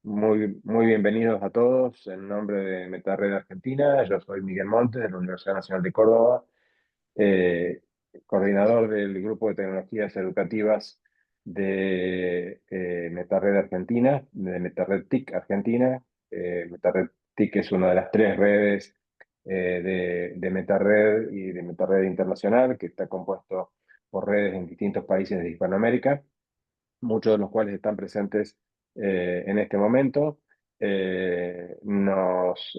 Muy bienvenidos a todos en nombre de MetaRed Argentina. Yo soy Miguel Montes de la Universidad Nacional de Córdoba, eh, coordinador del Grupo de Tecnologías Educativas de MetaRed Argentina, de MetaRed TIC Argentina. MetaRed TIC es una de las tres redes de MetaRed y de MetaRed Internacional, que está compuesto por redes en distintos países de Hispanoamérica, muchos de los cuales están presentes en este momento. Nos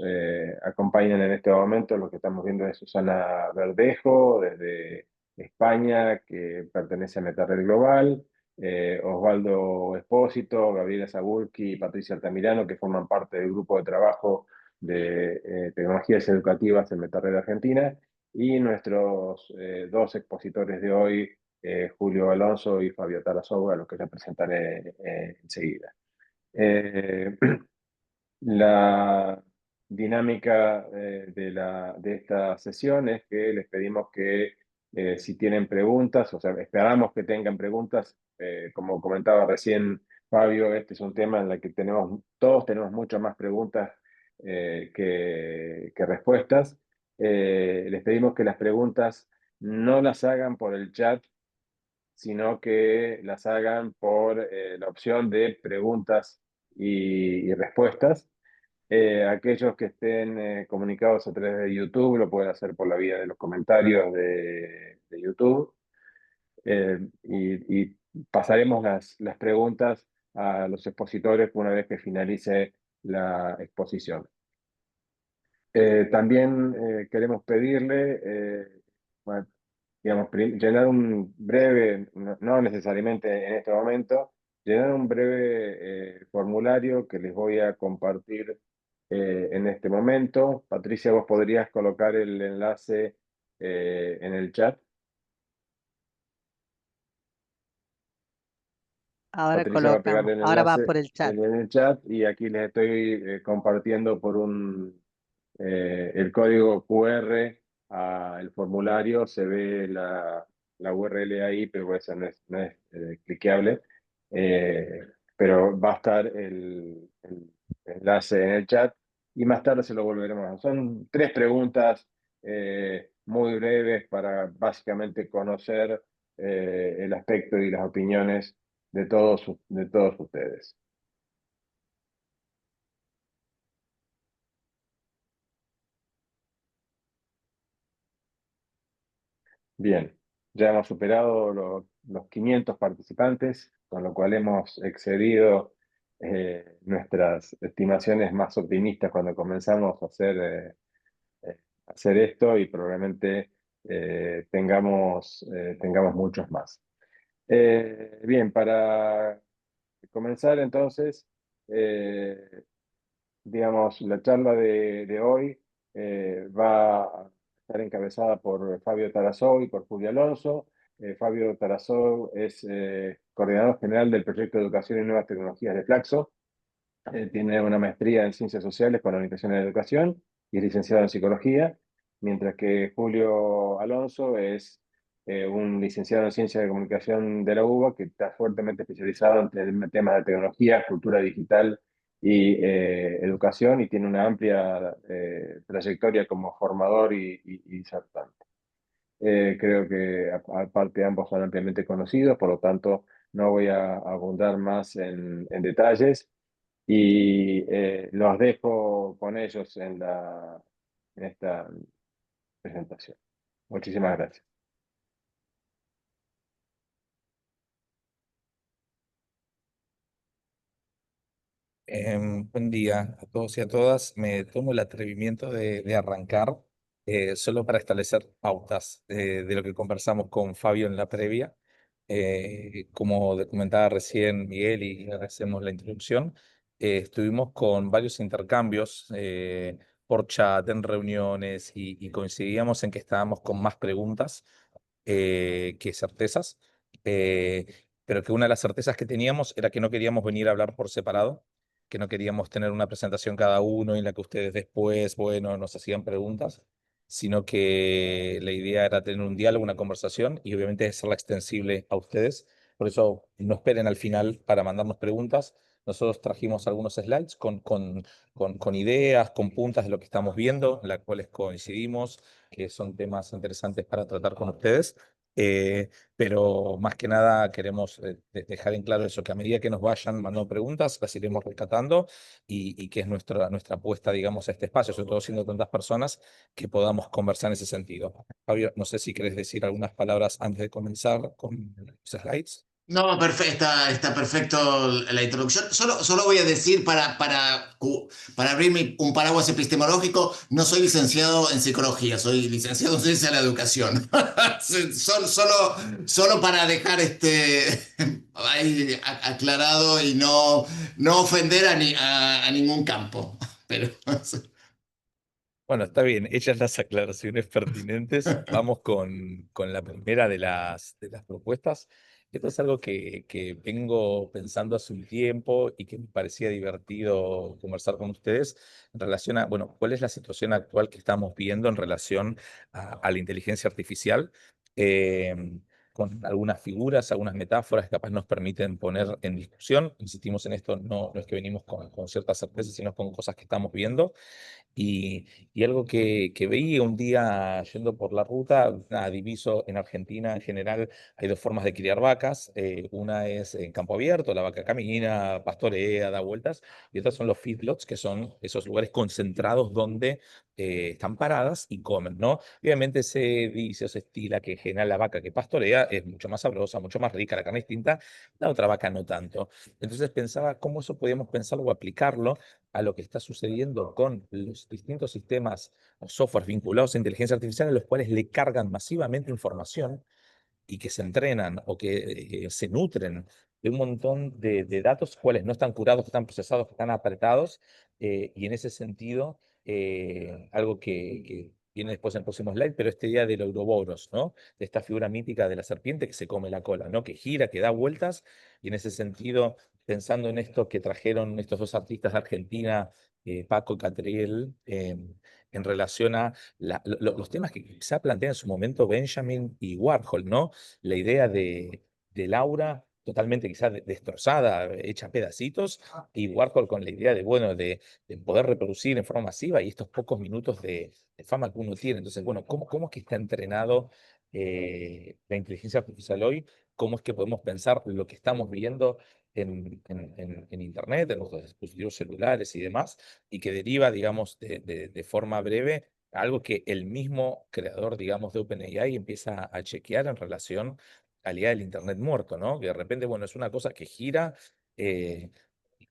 acompañan en este momento, lo que estamos viendo es Susana Verdejo, desde España, que pertenece a MetaRed Global, Osvaldo Espósito, Gabriela Zagurki y Patricia Altamirano, que forman parte del grupo de trabajo de tecnologías educativas en MetaRed Argentina, y nuestros dos expositores de hoy, Julio Alonso y Fabio Tarazova, a los que les presentaré enseguida. La dinámica de esta sesión es que les pedimos que si tienen preguntas, o sea, esperamos que tengan preguntas. Como comentaba recién Fabio, este es un tema en el que todos tenemos muchas más preguntas que respuestas. Les pedimos que las preguntas no las hagan por el chat, sino que las hagan por la opción de preguntas y respuestas. Aquellos que estén comunicados a través de YouTube lo pueden hacer por la vía de los comentarios de YouTube. Y pasaremos las preguntas a los expositores una vez que finalice la exposición. También queremos pedirle, bueno, digamos, llenar un breve, no necesariamente en este momento, llenar un breve formulario que les voy a compartir en este momento. Patricia, vos podrías colocar el enlace en el chat. Ahora Patricia va a pegar colocamos, el ahora va enlace por el chat. en el chat y aquí les estoy compartiendo el código QR al formulario. Se ve la URL ahí, pero pues, no es cliqueable. Eh, pero va a estar el enlace en el chat y más tarde se lo volveremos a. Son tres preguntas muy breves para básicamente conocer el aspecto y las opiniones de todos ustedes. Bien, ya hemos superado los 500 participantes, con lo cual hemos excedido nuestras estimaciones más optimistas cuando comenzamos a hacer esto, y probablemente tengamos muchos más. Bien, para comenzar entonces, eh, digamos, la charla de hoy va a estar encabezada por Fabio Tarazó y por Julio Alonso. Fabio Tarazó es coordinador general del proyecto de Educación y Nuevas Tecnologías de Flaxo. Tiene una maestría en Ciencias Sociales con la orientación en la educación y es licenciado en Psicología, mientras que Julio Alonso es un licenciado en Ciencias de Comunicación de la UBA, que está fuertemente especializado en temas de tecnología, cultura digital y educación, y tiene una amplia trayectoria como formador y disertante. Creo que aparte ambos son ampliamente conocidos, por lo tanto no voy a abundar más en detalles y los dejo con ellos en esta presentación. Muchísimas gracias. Buen día a todos y a todas. Me tomo el atrevimiento de arrancar solo para establecer pautas de lo que conversamos con Fabio en la previa. Como comentaba recién Miguel y agradecemos la introducción, estuvimos con varios intercambios por chat, en reuniones y coincidíamos en que estábamos con más preguntas que certezas. Pero que una de las certezas que teníamos era que no queríamos venir a hablar por separado, que no queríamos tener una presentación cada uno en la que ustedes después, bueno, nos hacían preguntas, sino que la idea era tener un diálogo, una conversación y obviamente hacerla extensible a ustedes Por eso no esperen al final para mandarnos preguntas. Nosotros trajimos algunos slides con ideas, con puntas de lo que estamos viendo, en las cuales coincidimos, que son temas interesantes para tratar con ustedes. Eh, pero más que nada queremos dejar en claro eso, que a medida que nos vayan mandando preguntas, las iremos rescatando y que es nuestra apuesta, digamos, a este espacio, sobre todo siendo tantas personas, que podamos conversar en ese sentido. Fabio, no sé si querés decir algunas palabras antes de comenzar con los slides. No, está perfecto la introducción. Solo voy a decir para abrir un paraguas epistemológico, no soy licenciado en psicología, soy licenciado en ciencia de la educación. Solo para dejar ahí aclarado y no ofender a ningún campo. Pero Bueno, está bien, hechas las aclaraciones pertinentes, vamos con la primera de las propuestas. Esto es algo que vengo pensando hace un tiempo y que me parecía divertido conversar con ustedes en relación a, bueno, cuál es la situación actual que estamos viendo en relación a la inteligencia artificial, eh, con algunas figuras, algunas metáforas que capaz nos permiten poner en discusión. Insistimos en esto, no es que venimos con cierta certeza, sino con cosas que estamos viendo. Y algo que veía un día yendo por la ruta, nada, diviso en Argentina en general, hay dos formas de criar vacas. Una es en campo abierto, la vaca camina, pastorea, da vueltas, y otras son los feedlots, que son esos lugares concentrados donde están paradas y comen, ¿no? Obviamente se dice o se estila que en general la vaca que pastorea es mucho más sabrosa, mucho más rica, la carne es distinta, la otra vaca no tanto. Entonces pensaba cómo eso podíamos pensarlo o aplicarlo a lo que está sucediendo con los distintos sistemas o softwares vinculados a inteligencia artificial, en los cuales le cargan masivamente información y que se entrenan o que se nutren de un montón de datos cuales no están curados, que están procesados, que están apretados, y en ese sentido, algo que viene después en el próximo slide, pero este día del Ouroboros, ¿no? De esta figura mítica de la serpiente que se come la cola, ¿no? Que gira, que da vueltas, y en ese sentido, pensando en esto que trajeron estos dos artistas de Argentina, Paco y Catriel, en relación a los temas que quizá plantea en su momento Benjamin y Warhol, ¿no? La idea de Laura totalmente quizá destrozada, hecha a pedacitos, y Warhol con la idea de, bueno, de poder reproducir en forma masiva y estos pocos minutos de fama que uno tiene. Entonces, bueno, ¿cómo es que está entrenado la inteligencia artificial hoy? ¿Cómo es que podemos pensar lo que estamos viendo en Internet, en nuestros dispositivos celulares y demás, y que deriva, digamos, de forma breve algo que el mismo creador, digamos, de OpenAI empieza a chequear en relación a la idea del Internet muerto, ¿no? Que de repente, bueno, es una cosa que gira eh,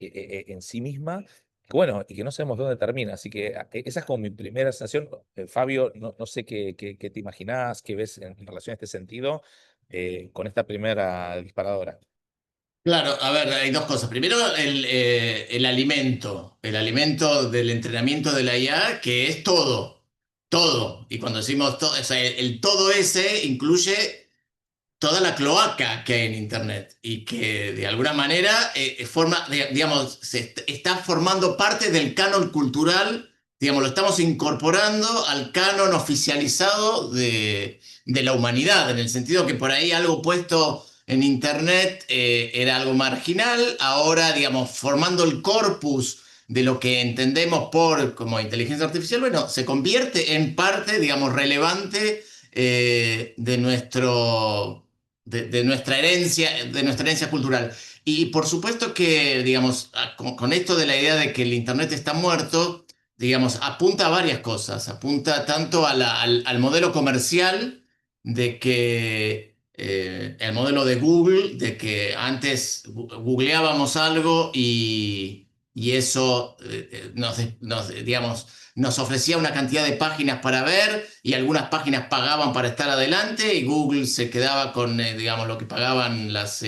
en sí misma, que bueno, y que no sabemos dónde termina. Así que esa es como mi primera sensación. Fabio, no sé qué te imaginás, qué ves en relación a este sentido con esta primera disparadora. claro, a ver, hay dos cosas. Primero, el alimento del entrenamiento de la IA, que es todo, todo. Y cuando decimos todo, o sea, el todo ese incluye toda la cloaca que hay en Internet y que de alguna manera digamos, está formando parte del canon cultural, digamos, lo estamos incorporando al canon oficializado de la humanidad, en el sentido que por ahí algo puesto en Internet era algo marginal, ahora, digamos, formando el corpus de lo que entendemos como inteligencia artificial, bueno, se convierte en parte, digamos, relevante de de nuestra herencia cultural. Y por supuesto que, digamos, con esto de la idea de que el Internet está muerto, digamos, apunta a varias cosas. Apunta tanto al modelo comercial de que el modelo de Google, de que antes googleábamos algo y eso digamos, nos ofrecía una cantidad de páginas para ver y algunas páginas pagaban para estar adelante y Google se quedaba con, digamos, lo que pagaban las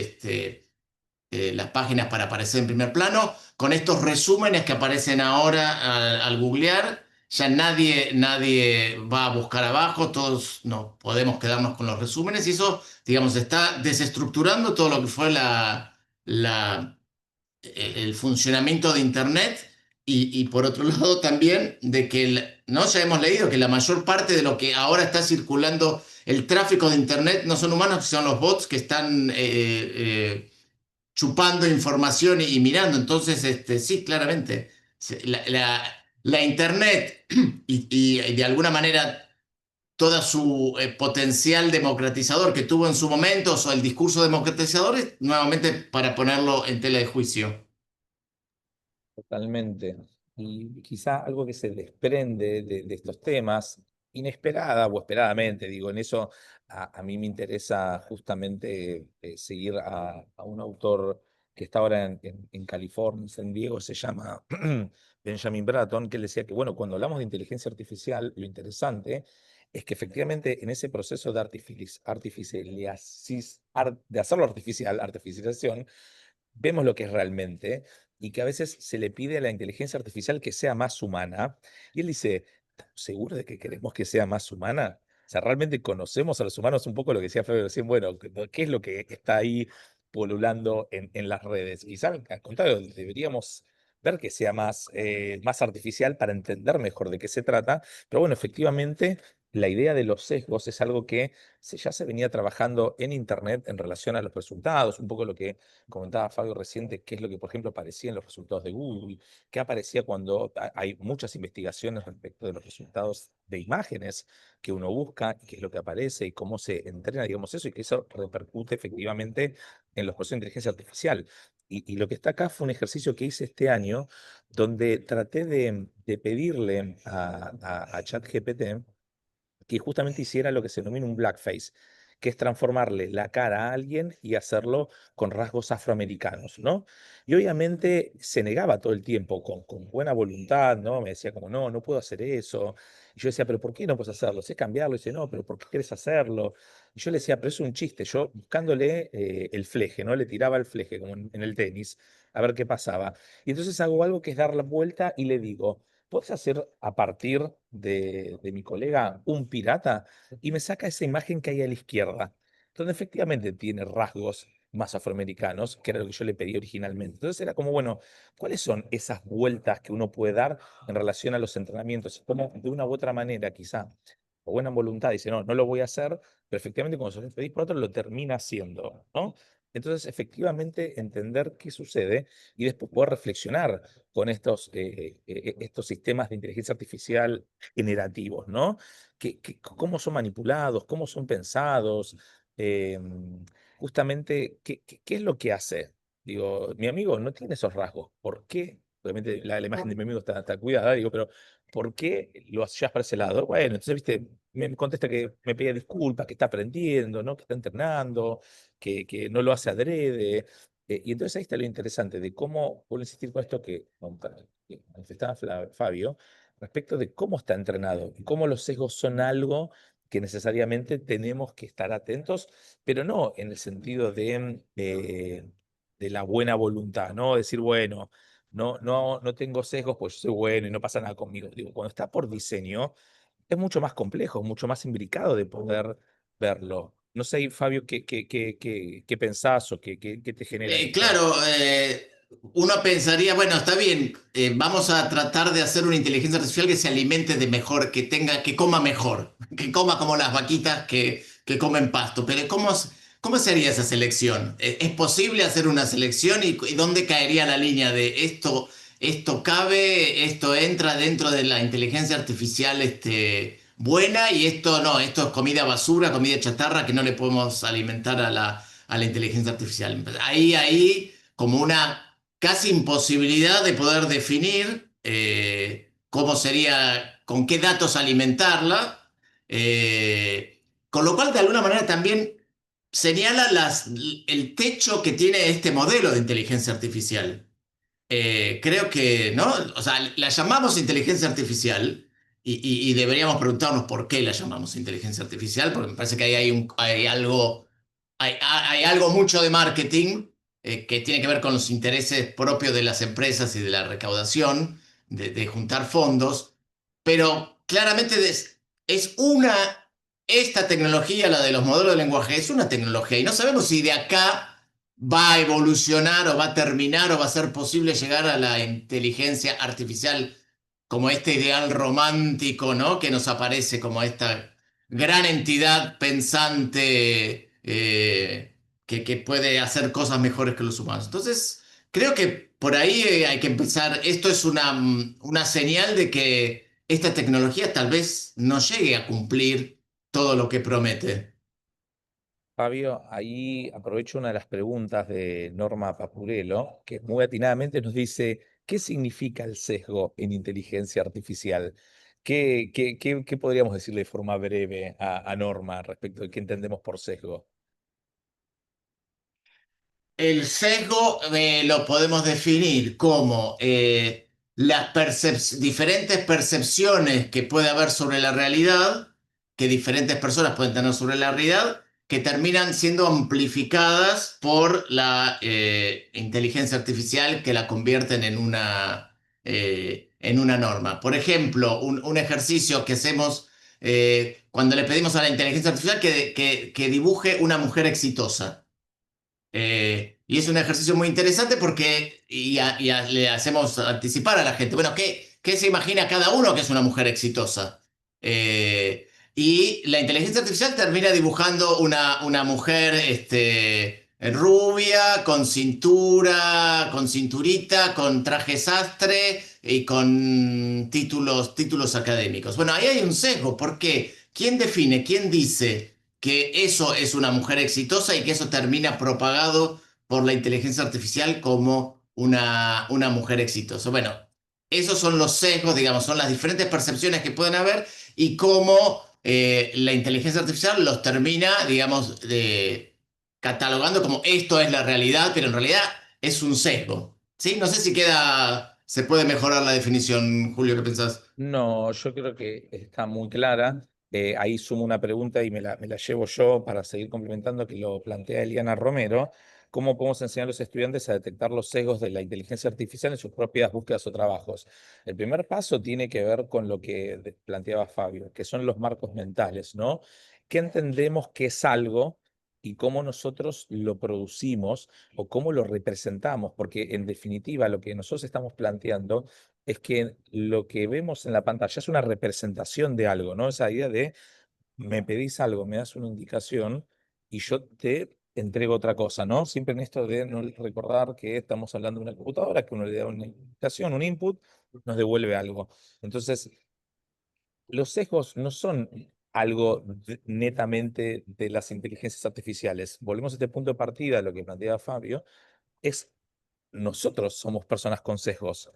páginas para aparecer en primer plano. Con estos resúmenes que aparecen ahora al googlear, ya nadie va a buscar abajo, todos no podemos quedarnos con los resúmenes y eso, digamos, está desestructurando todo lo que fue el funcionamiento de Internet y por otro lado también de que, ¿no? Ya hemos leído que la mayor parte de lo que ahora está circulando, el tráfico de Internet, no son humanos, son los bots que están chupando información y mirando. Entonces, sí, claramente, la Internet y de alguna manera toda su potencial democratizador que tuvo en su momento, o el discurso democratizador, es nuevamente para ponerlo en tela de juicio. Totalmente. Y quizá algo que se desprende de estos temas, inesperada o esperadamente, digo, en eso a mí me interesa justamente seguir a un autor que está ahora en California, en San Diego, se llama Benjamin Bratton, que él decía que, bueno, cuando hablamos de inteligencia artificial, lo interesante es que efectivamente en ese proceso de de hacerlo artificial, artificialización, vemos lo que es realmente y que a veces se le pide a la inteligencia artificial que sea más humana. Y él dice, ¿estamos seguros de que queremos que sea más humana? O sea, realmente conocemos a los humanos un poco lo que decía Fabio recién, bueno, ¿qué es lo que está ahí polulando en las redes? Quizá al contrario, deberíamos ver que sea más artificial para entender mejor de qué se trata. Pero bueno, efectivamente, la idea de los sesgos es algo que ya se venía trabajando en Internet en relación a los resultados, un poco lo que comentaba Fabio reciente, qué es lo que, por ejemplo, aparecía en los resultados de Google, qué aparecía cuando hay muchas investigaciones respecto de los resultados de imágenes que uno busca, y qué es lo que aparece y cómo se entrena, digamos, eso, y que eso repercute efectivamente en los procesos de inteligencia artificial. Y lo que está acá fue un ejercicio que hice este año, donde traté de pedirle a ChatGPT que justamente hiciera lo que se denomina un blackface, que es transformarle la cara a alguien y hacerlo con rasgos afroamericanos, ¿no? Y obviamente se negaba todo el tiempo, con buena voluntad, ¿no? Me decía como, no, no puedo hacer eso. Y yo decía, pero ¿por qué no puedes hacerlo? Sé cambiarlo. Y dice, no, pero ¿por qué quieres hacerlo? Y yo le decía, pero es un chiste. Yo buscándole el fleje, ¿no? Le tiraba el fleje, como en el tenis, a ver qué pasaba. Y entonces hago algo que es dar la vuelta y le digo, ¿puedes hacer a partir de mi colega un pirata? Y me saca esa imagen que hay a la izquierda, donde efectivamente tiene rasgos más afroamericanos, que era lo que yo le pedí originalmente. Entonces era como, bueno, ¿cuáles son esas vueltas que uno puede dar en relación a los entrenamientos? Y como de una u otra manera, quizá, o buena voluntad, dice, no, no lo voy a hacer, pero efectivamente cuando se lo pedís por otro, lo termina haciendo, ¿no? Entonces, efectivamente, entender qué sucede y después poder reflexionar con estos sistemas de inteligencia artificial generativos, ¿no? Cómo son manipulados, cómo son pensados, eh, justamente qué es lo que hace. Digo, mi amigo no tiene esos rasgos. ¿Por qué? Obviamente la imagen de mi amigo está cuidada, digo, pero ¿por qué lo hacías para ese lado? Bueno, entonces, viste, me contesta que me pide disculpas, que está aprendiendo, ¿no? Que está entrenando, que no lo hace adrede. Y entonces ahí está lo interesante de cómo, vuelvo a insistir con esto que manifestaba Fabio, respecto de cómo está entrenado y cómo los sesgos son algo que necesariamente tenemos que estar atentos, pero no en el sentido de la buena voluntad, ¿no? Decir, bueno, no tengo sesgos, pues yo soy bueno y no pasa nada conmigo. Digo, cuando está por diseño, es mucho más complejo, mucho más imbricado de poder verlo. No sé, Fabio, qué pensás o qué te genera esto. Claro, uno pensaría, bueno, está bien, vamos a tratar de hacer una inteligencia artificial que se alimente de mejor, que tenga, que coma mejor, que coma como las vaquitas que comen pasto. Pero ¿cómo sería esa selección? ¿Es posible hacer una selección y dónde caería la línea de esto cabe, esto entra dentro de la inteligencia artificial buena y esto no, esto es comida basura, comida chatarra que no le podemos alimentar a la inteligencia artificial? Ahí como una casi imposibilidad de poder definir cómo sería, con qué datos alimentarla, con lo cual de alguna manera también señala el techo que tiene este modelo de inteligencia artificial. Creo que, ¿no? O sea, la llamamos inteligencia artificial y deberíamos preguntarnos por qué la llamamos inteligencia artificial, porque me parece que ahí hay algo mucho de marketing que tiene que ver con los intereses propios de las empresas y de la recaudación, de juntar fondos, pero claramente es esta tecnología, la de los modelos de lenguaje, es una tecnología y no sabemos si de acá va a evolucionar o va a terminar o va a ser posible llegar a la inteligencia artificial como este ideal romántico, ¿no? Que nos aparece como esta gran entidad pensante que puede hacer cosas mejores que los humanos. Entonces, creo que por ahí hay que empezar. Esto es una señal de que esta tecnología tal vez no llegue a cumplir todo lo que promete. Fabio, ahí aprovecho una de las preguntas de Norma Papurelo, que muy atinadamente nos dice, ¿qué significa el sesgo en inteligencia artificial? ¿Qué podríamos decirle de forma breve a Norma respecto de qué entendemos por sesgo? El sesgo lo podemos definir como las diferentes percepciones que puede haber sobre la realidad, que diferentes personas pueden tener sobre la realidad, que terminan siendo amplificadas por la inteligencia artificial que la convierten en una norma. Por ejemplo, un ejercicio que hacemos cuando le pedimos a la inteligencia artificial que dibuje una mujer exitosa. Y es un ejercicio muy interesante porque le hacemos anticipar a la gente, bueno, ¿qué se imagina cada uno que es una mujer exitosa? Y la inteligencia artificial termina dibujando una mujer rubia, con cintura, con cinturita, con traje sastre y con títulos académicos. Bueno, ahí hay un sesgo, porque ¿quién define, quién dice que eso es una mujer exitosa y que eso termina propagado por la inteligencia artificial como una mujer exitosa? Bueno, esos son los sesgos, digamos, son las diferentes percepciones que pueden haber y cómo la inteligencia artificial los termina, digamos, catalogando como esto es la realidad, pero en realidad es un sesgo. ¿Sí? No sé si se puede mejorar la definición, Julio, ¿qué pensás? No, yo creo que está muy clara. Ahí sumo una pregunta y me la llevo yo para seguir complementando que lo plantea Eliana Romero. ¿Cómo podemos enseñar a los estudiantes a detectar los sesgos de la inteligencia artificial en sus propias búsquedas o trabajos? El primer paso tiene que ver con lo que planteaba Fabio, que son los marcos mentales, ¿no? ¿Qué entendemos que es algo y cómo nosotros lo producimos o cómo lo representamos? Porque en definitiva lo que nosotros estamos planteando es que lo que vemos en la pantalla es una representación de algo, ¿no? Esa idea de me pedís algo, me das una indicación y yo te entrego otra cosa, ¿no? Siempre en esto de no recordar que estamos hablando de una computadora, que uno le da una indicación, un input, nos devuelve algo. Entonces, los sesgos no son algo netamente de las inteligencias artificiales. Volvemos a este punto de partida, lo que plantea Fabio, es nosotros somos personas con sesgos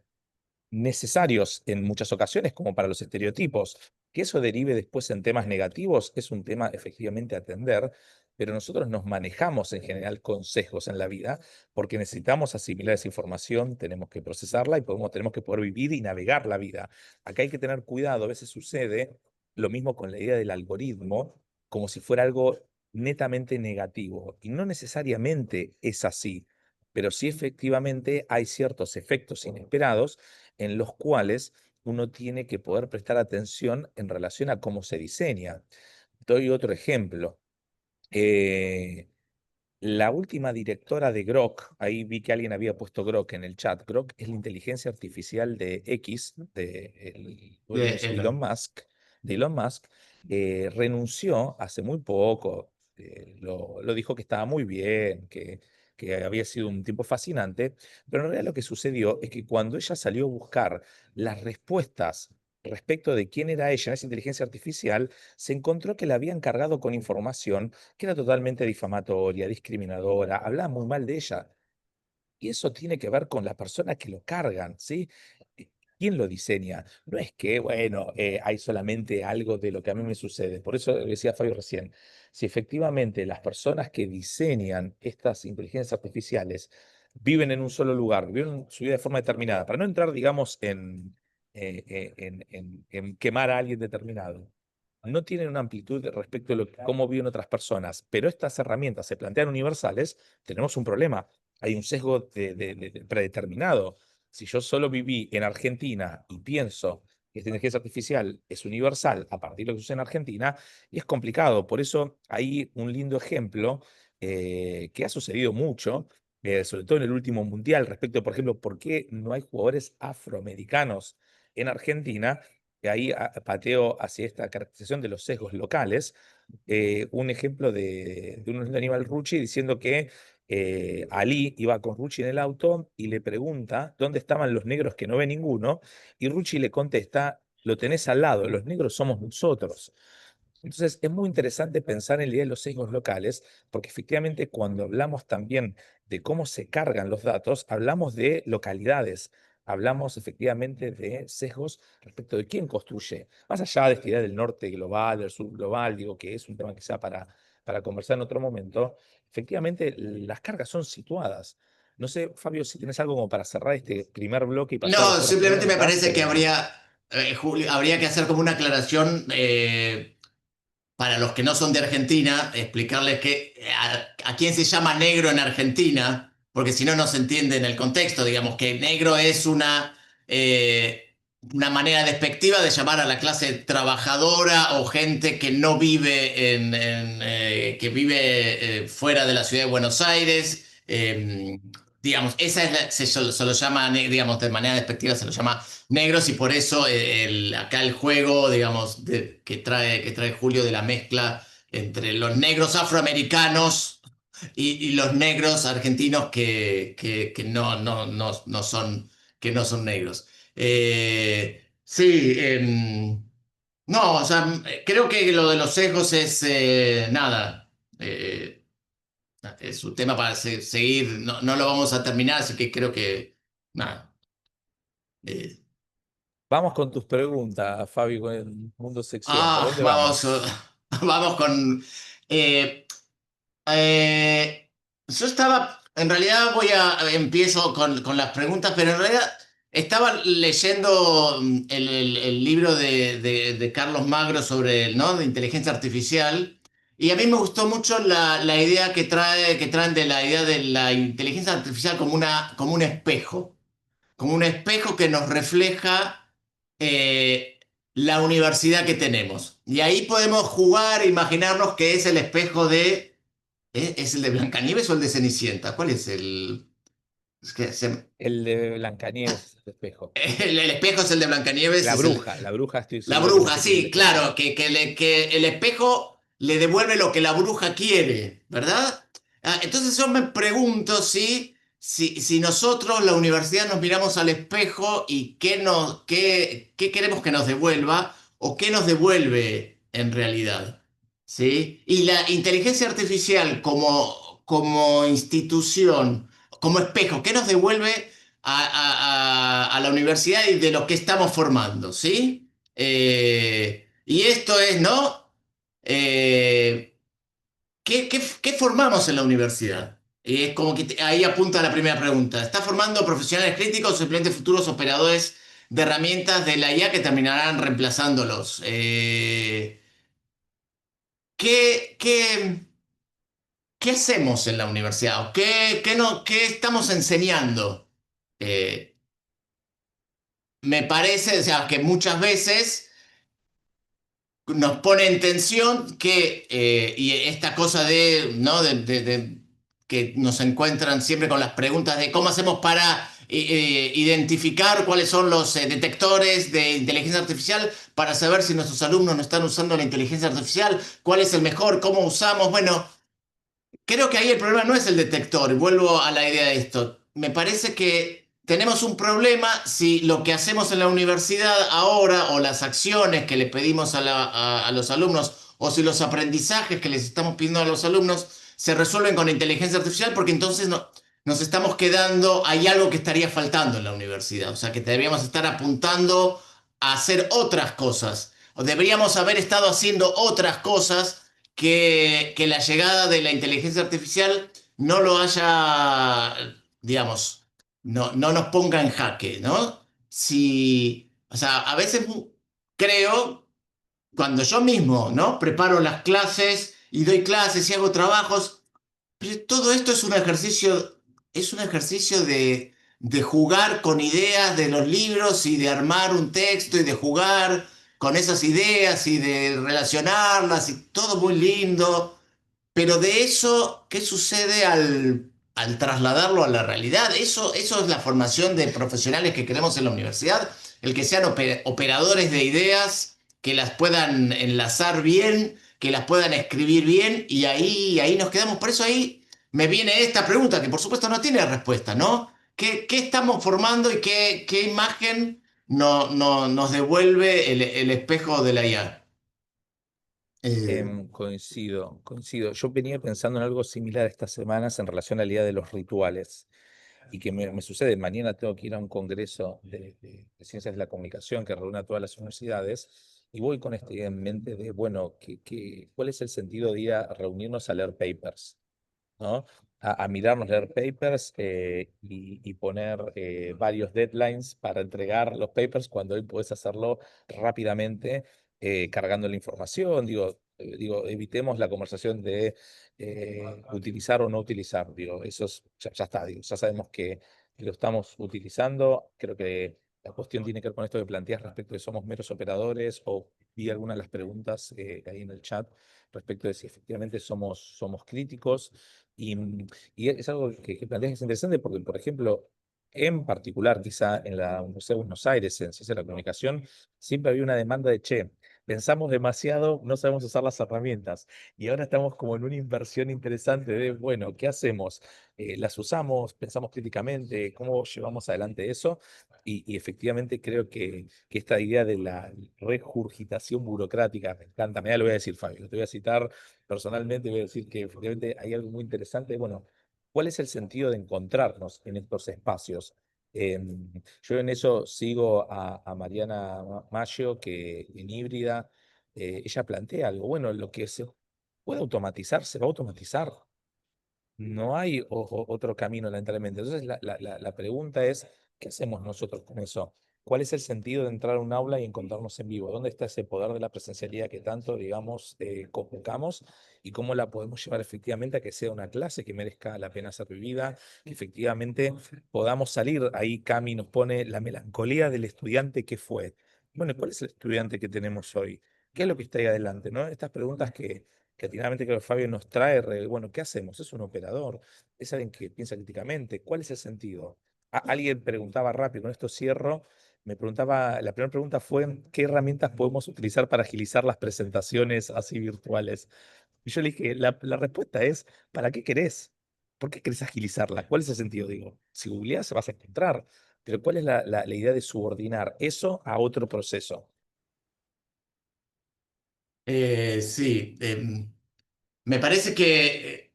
necesarios en muchas ocasiones, como para los estereotipos. Que eso derive después en temas negativos es un tema efectivamente a atender, pero nosotros nos manejamos en general con sesgos en la vida porque necesitamos asimilar esa información, tenemos que procesarla y tenemos que poder vivir y navegar la vida. Acá hay que tener cuidado, a veces sucede lo mismo con la idea del algoritmo, como si fuera algo netamente negativo, y no necesariamente es así, pero sí efectivamente hay ciertos efectos inesperados en los cuales uno tiene que poder prestar atención en relación a cómo se diseña. Doy otro ejemplo. Eh, la última directora de Grok, ahí vi que alguien había puesto Grok en el chat. Grok es la inteligencia artificial de X, de dueño De es Elon. Elon Musk, renunció hace muy poco. Lo dijo que estaba muy bien, que había sido un tiempo fascinante, pero en realidad lo que sucedió es que cuando ella salió a buscar las respuestas respecto de quién era ella en esa inteligencia artificial, se encontró que la habían cargado con información que era totalmente difamatoria, discriminadora, hablaba muy mal de ella. Y eso tiene que ver con las personas que lo cargan, ¿sí? Eh, ¿Quién lo diseña? No es que, bueno, hay solamente algo de lo que a mí me sucede. Por eso decía Fabio recién, si efectivamente las personas que diseñan estas inteligencias artificiales viven en un solo lugar, viven su vida de forma determinada, para no entrar, digamos, en quemar a alguien determinado, no tienen una amplitud respecto a cómo viven otras personas, pero estas herramientas se plantean universales, tenemos un problema. Hay un sesgo predeterminado. Si yo solo viví en Argentina y pienso que esta inteligencia artificial es universal a partir de lo que sucede en Argentina, y es complicado. Por eso hay un lindo ejemplo que ha sucedido mucho, sobre todo en el último mundial, respecto, por ejemplo, por qué no hay jugadores afroamericanos en Argentina. Y ahí pateo hacia esta caracterización de los sesgos locales. Un ejemplo de un Aníbal Rucci diciendo que Ali iba con Rucci en el auto y le pregunta dónde estaban los negros que no ve ninguno, y Rucci le contesta: lo tenés al lado, los negros somos nosotros. Entonces, es muy interesante pensar en la idea de los sesgos locales, porque efectivamente cuando hablamos también de cómo se cargan los datos, hablamos de localidades, hablamos efectivamente de sesgos respecto de quién construye. Más allá de esta idea del norte global, del sur global, digo que es un tema que sea para conversar en otro momento, efectivamente las cargas son situadas. No sé, Fabio, si tienes algo como para cerrar este primer bloque y pasar No, por las simplemente me preguntas, parece que pero... Julio, habría que hacer como una aclaración para los que no son de Argentina, explicarles que a quién se llama negro en Argentina, porque si no, no se entiende en el contexto. Digamos que negro es una manera despectiva de llamar a la clase trabajadora o gente que no vive que vive fuera de la ciudad de Buenos Aires. Digamos, esa es se lo llama, digamos, de manera despectiva se lo llama negros, y por eso acá el juego, digamos, que trae Julio, de la mezcla entre los negros afroamericanos y los negros argentinos que no son negros. Sí, no, o sea, creo que lo de los sesgos es nada. Es un tema para seguir, no, no lo vamos a terminar, así que creo que nada. eh, Vamos con tus preguntas, Fabi, con el mundo sección. ¿Por dónde Vamos, vamos? vamos con... eh, yo estaba, en realidad empiezo con las preguntas, pero en realidad estaba leyendo el libro de Carlos Magro sobre, ¿no?, de inteligencia artificial, y a mí me gustó mucho la idea que traen de la idea de la inteligencia artificial como un espejo, que nos refleja la universidad que tenemos. Y ahí podemos jugar, e imaginarnos que es el espejo de... ¿Es el de Blancanieves o el de Cenicienta? ¿Cuál es el...? Es que El de Blancanieves, el espejo. el espejo es el de Blancanieves, es el... La bruja estoy La seguro que es el bruja, que tiene el sí, espejo. claro, que el espejo le devuelve lo que la bruja quiere, ¿verdad? Entonces yo me pregunto si nosotros, la universidad, nos miramos al espejo y qué queremos que nos devuelva o qué nos devuelve en realidad, ¿sí? Y la inteligencia artificial como institución, como espejo, ¿qué nos devuelve a la universidad y de lo que estamos formando, ¿sí? Y esto es, ¿no? ¿Qué formamos en la universidad? Y es como que ahí apunta la primera pregunta. ¿Está formando profesionales críticos o simplemente futuros operadores de herramientas de la IA que terminarán reemplazándolos? ¿Qué, qué, qué hacemos en la universidad? ¿Qué estamos enseñando? Eh, Me parece, o sea, que muchas veces nos pone en tensión y esta cosa ¿no? Que nos encuentran siempre con las preguntas de cómo hacemos para identificar cuáles son los detectores de inteligencia artificial para saber si nuestros alumnos no están usando la inteligencia artificial, cuál es el mejor, cómo usamos. Bueno, creo que ahí el problema no es el detector, vuelvo a la idea de esto. Me parece que tenemos un problema si lo que hacemos en la universidad ahora, o las acciones que le pedimos a los alumnos, o si los aprendizajes que les estamos pidiendo a los alumnos se resuelven con inteligencia artificial, porque entonces nos estamos quedando, hay algo que estaría faltando en la universidad, o sea, que deberíamos estar apuntando a hacer otras cosas, o deberíamos haber estado haciendo otras cosas que la llegada de la inteligencia artificial no lo haya, digamos, no nos ponga en jaque, ¿no? O sea, a veces creo, cuando yo mismo, ¿no?, preparo las clases y doy clases y hago trabajos, pero todo esto es un ejercicio de jugar con ideas de los libros y de armar un texto y de jugar con esas ideas y de relacionarlas y todo muy lindo. Pero de eso, ¿qué sucede al trasladarlo a la realidad? Eso es la formación de profesionales que queremos en la universidad, el que sean operadores de ideas, que las puedan enlazar bien, que las puedan escribir bien, y ahí nos quedamos. Por eso ahí me viene esta pregunta, que por supuesto no tiene respuesta, ¿no? ¿Qué estamos formando y qué imagen nos devuelve el espejo de la IA? Coincido, coincido. Yo venía pensando en algo similar estas semanas en relación a la idea de los rituales. Y que me sucede, mañana tengo que ir a un congreso de ciencias de la comunicación que reúne a todas las universidades y voy con esta idea en mente de, bueno, ¿cuál es el sentido de ir a reunirnos a leer papers? ¿No? A mirarnos, leer papers y poner varios deadlines para entregar los papers cuando hoy puedes hacerlo rápidamente cargando la información. Digo, evitemos la conversación de utilizar o no utilizar. Digo, ya está, digo, ya sabemos que lo estamos utilizando. Creo que la cuestión tiene que ver con esto que planteas respecto de somos meros operadores o vi algunas de las preguntas ahí en el chat respecto de si efectivamente somos críticos. Y es algo que planteas que es interesante porque, por ejemplo, en particular, quizá en la Universidad de Buenos Aires, en Ciencia de la Comunicación, siempre había una demanda de, che, pensamos demasiado, no sabemos usar las herramientas. Y ahora estamos como en una inversión interesante de, bueno, ¿qué hacemos? ¿Las usamos? ¿Pensamos críticamente? ¿Cómo llevamos adelante eso? Y efectivamente creo que esta idea de la regurgitación burocrática, me encanta, me da lo voy a decir, Fabio, te voy a citar personalmente, voy a decir que efectivamente hay algo muy interesante. Bueno, ¿cuál es el sentido de encontrarnos en estos espacios? Yo en eso sigo a Mariana Maggio, que en Híbrida, ella plantea algo, bueno, lo que se puede automatizar, se va a automatizar. No hay otro camino, lamentablemente. Entonces, la pregunta es, ¿qué hacemos nosotros con eso? ¿Cuál es el sentido de entrar a un aula y encontrarnos en vivo? ¿Dónde está ese poder de la presencialidad que tanto, digamos, convocamos? ¿Y cómo la podemos llevar efectivamente a que sea una clase que merezca la pena ser vivida? Que efectivamente podamos salir. Ahí Cami nos pone la melancolía del estudiante que fue. Bueno, ¿y cuál es el estudiante que tenemos hoy? ¿Qué es lo que está ahí adelante? ¿No? Estas preguntas que atinadamente creo que Fabio nos trae, bueno, ¿qué hacemos? ¿Es un operador? ¿Es alguien que piensa críticamente? ¿Cuál es el sentido? Alguien preguntaba rápido, con esto cierro, me preguntaba, la primera pregunta fue, ¿qué herramientas podemos utilizar para agilizar las presentaciones así virtuales? Y yo le dije, la respuesta es, ¿para qué querés? ¿Por qué querés agilizarla? ¿Cuál es el sentido? Digo, si googleás vas a encontrar, pero ¿cuál es la idea de subordinar eso a otro proceso? Sí, me parece que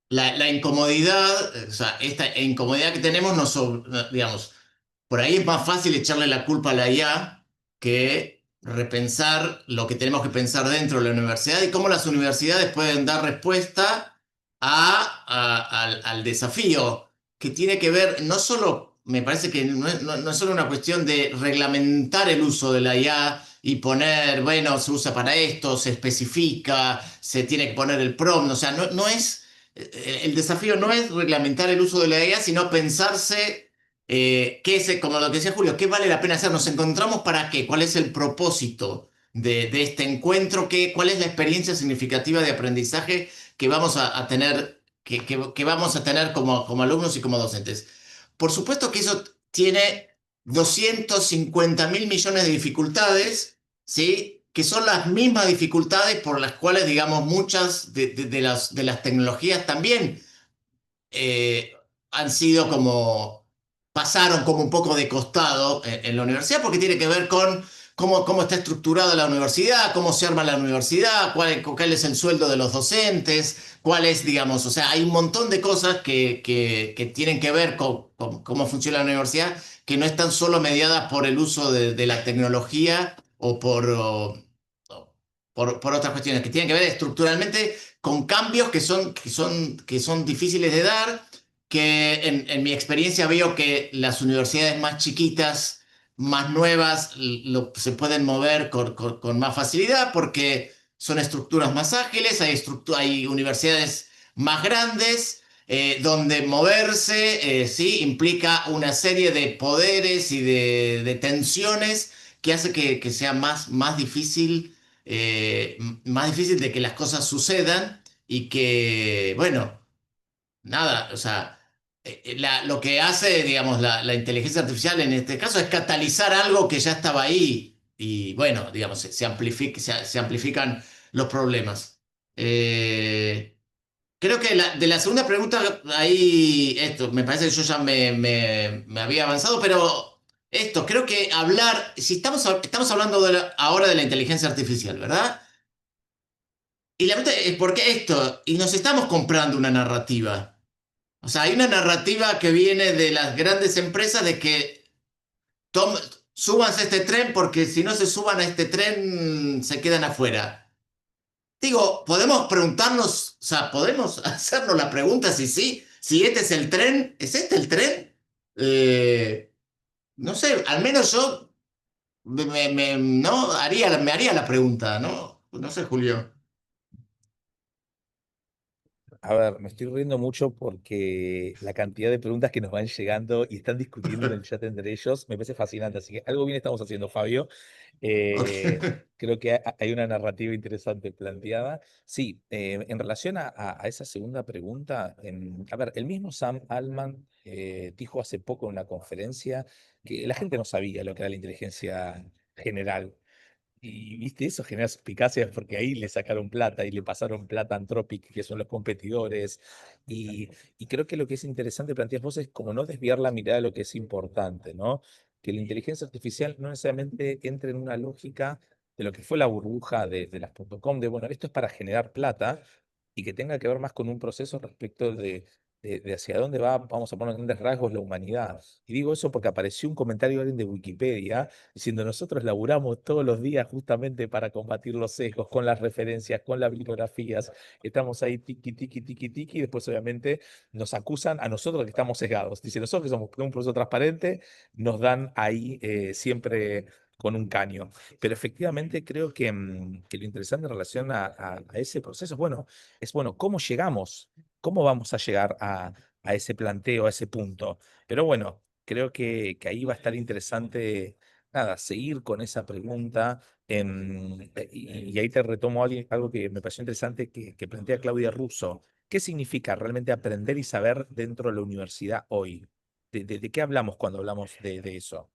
la incomodidad, o sea, esta incomodidad que tenemos, digamos, por ahí es más fácil echarle la culpa a la IA que repensar lo que tenemos que pensar dentro de la universidad y cómo las universidades pueden dar respuesta al desafío que tiene que ver, no solo, me parece que no es solo una cuestión de reglamentar el uso de la IA y poner, bueno, se usa para esto, se especifica, se tiene que poner el prompt, o sea, no es, el desafío no es reglamentar el uso de la IA, sino pensarse qué es, como lo que decía Julio, qué vale la pena hacer, nos encontramos para qué, cuál es el propósito de este encuentro, cuál es la experiencia significativa de aprendizaje que vamos a tener, que vamos a tener como alumnos y como docentes. Por supuesto que eso tiene 250.000 millones de dificultades, ¿sí? Que son las mismas dificultades por las cuales, digamos, muchas de las tecnologías también eh, han sido pasaron como un poco de costado en la universidad, porque tiene que ver con cómo está estructurada la universidad, cómo se arma la universidad, cuál es el sueldo de los docentes, cuál es, digamos, o sea, hay un montón de cosas que tienen que ver con cómo funciona la universidad, que no están solo mediadas por el uso de la tecnología o por otras cuestiones, que tienen que ver estructuralmente con cambios que son difíciles de dar, que en mi experiencia veo que las universidades más chiquitas, más nuevas, se pueden mover con más facilidad porque son estructuras más ágiles, hay universidades más grandes, donde moverse sí, implica una serie de poderes y de tensiones que hace que sea más difícil de que las cosas sucedan y que, bueno, nada, o sea, lo que hace, digamos, la inteligencia artificial en este caso es catalizar algo que ya estaba ahí y, bueno, digamos, se amplifican los problemas. Eh, Creo que de la segunda pregunta, ahí, esto, me parece que yo ya me había avanzado, pero esto, creo que hablar, si estamos hablando ahora de la inteligencia artificial, ¿verdad? Y la pregunta es, ¿por qué esto? Y nos estamos comprando una narrativa. O sea, hay una narrativa que viene de las grandes empresas de que tom- súbanse a este tren porque si no se suban a este tren se quedan afuera. Digo, podemos preguntarnos, o sea, podemos hacernos la pregunta si sí, si este es el tren, ¿es este el tren? No sé, al menos yo no me haría la pregunta, ¿no? No sé, Julio. A ver, me estoy riendo mucho porque la cantidad de preguntas que nos van llegando y están discutiendo en el chat entre ellos me parece fascinante. Así que algo bien estamos haciendo, Fabio. Ok. Creo que hay una narrativa interesante planteada. Sí, en relación a esa segunda pregunta, a ver, el mismo Sam Altman dijo hace poco en una conferencia que la gente no sabía lo que era la inteligencia general. Y viste, eso genera suspicacias porque ahí le sacaron plata y le pasaron plata a Anthropic, que son los competidores. Y, y creo que lo que es interesante plantear vos es como no desviar la mirada de lo que es importante, ¿no? Que la inteligencia artificial no necesariamente entre en una lógica de lo que fue la burbuja de las .com, de bueno, esto es para generar plata y que tenga que ver más con un proceso respecto de hacia dónde va, vamos a poner en grandes rasgos, la humanidad. Y digo eso porque apareció un comentario de alguien de Wikipedia diciendo nosotros laburamos todos los días justamente para combatir los sesgos, con las referencias, con las bibliografías, estamos ahí tiki, tiki, tiki, tiki, y después obviamente nos acusan a nosotros que estamos sesgados. Dice, nosotros que somos un proceso transparente, nos dan ahí siempre con un caño. Pero efectivamente creo que lo interesante en relación a ese proceso, bueno, es bueno, ¿cómo llegamos? ¿Cómo vamos a llegar a ese planteo, a ese punto? Pero bueno, creo que ahí va a estar interesante nada, seguir con esa pregunta. Y ahí te retomo algo que me pareció interesante que plantea Claudia Russo. ¿Qué significa realmente aprender y saber dentro de la universidad hoy? ¿De qué hablamos cuando hablamos de eso?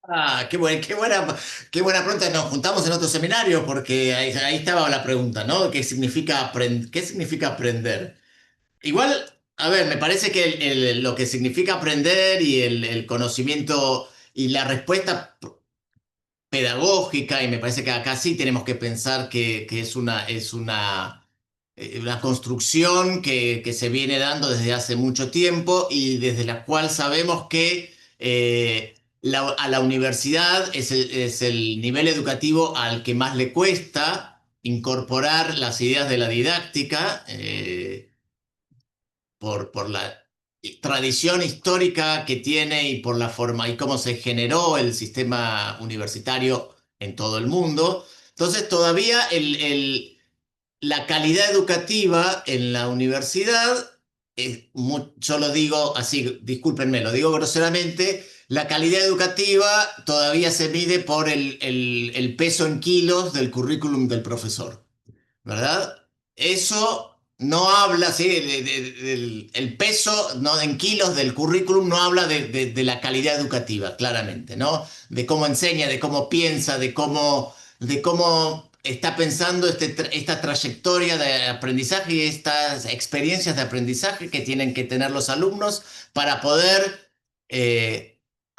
Ah, qué buena pregunta. Nos juntamos en otro seminario porque ahí estaba la pregunta, ¿no? ¿Qué significa aprender? Igual, a ver, me parece que lo que significa aprender y el conocimiento y la respuesta pedagógica, y me parece que acá sí tenemos que pensar que una construcción que se viene dando desde hace mucho tiempo y desde la cual sabemos que a la universidad es el nivel educativo al que más le cuesta incorporar las ideas de la didáctica. Por la tradición histórica que tiene y por la forma y cómo se generó el sistema universitario en todo el mundo. Entonces, todavía la calidad educativa en la universidad, yo lo digo así, discúlpenme, lo digo groseramente, la calidad educativa todavía se mide por el peso en kilos del currículum del profesor. ¿Verdad? Eso no habla, sí, el peso no, en kilos del currículum no habla de la calidad educativa, claramente, ¿no? De cómo enseña, de cómo piensa, de cómo está pensando esta trayectoria de aprendizaje y estas experiencias de aprendizaje que tienen que tener los alumnos para poder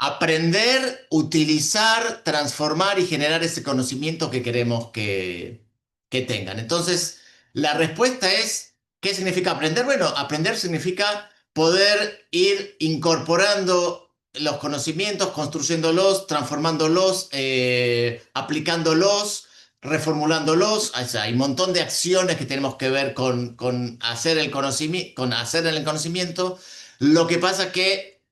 aprender, utilizar, transformar y generar ese conocimiento que queremos que tengan. Entonces, la respuesta es, ¿qué significa aprender? Bueno, aprender significa poder ir incorporando los conocimientos, construyéndolos, transformándolos, aplicándolos, reformulándolos. O sea, hay un montón de acciones que tenemos que ver con hacer con hacer el conocimiento. Lo que pasa que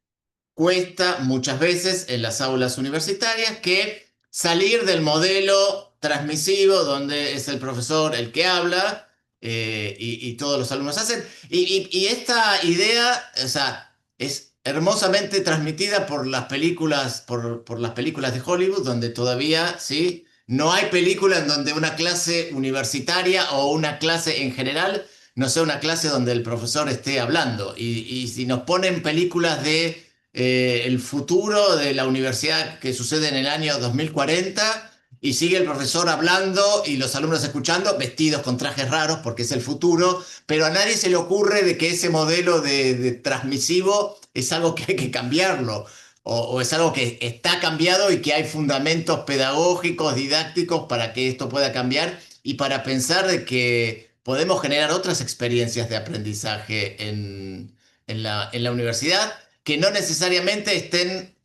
cuesta muchas veces en las aulas universitarias que salir del modelo transmisivo donde es el profesor el que habla y todos los alumnos hacen. Y esta idea, o sea, es hermosamente transmitida por las películas, por las películas de Hollywood, donde todavía, sí, No hay película en donde una clase universitaria o una clase en general no sea una clase donde el profesor esté hablando. Y si nos ponen películas de el futuro de la universidad que sucede en el año 2040 y sigue el profesor hablando y los alumnos escuchando, vestidos con trajes raros porque es el futuro, pero a nadie se le ocurre de que ese modelo de transmisivo es algo que hay que cambiarlo. O es algo que está cambiado y que hay fundamentos pedagógicos, didácticos para que esto pueda cambiar y para pensar de que podemos generar otras experiencias de aprendizaje en la universidad que no necesariamente estén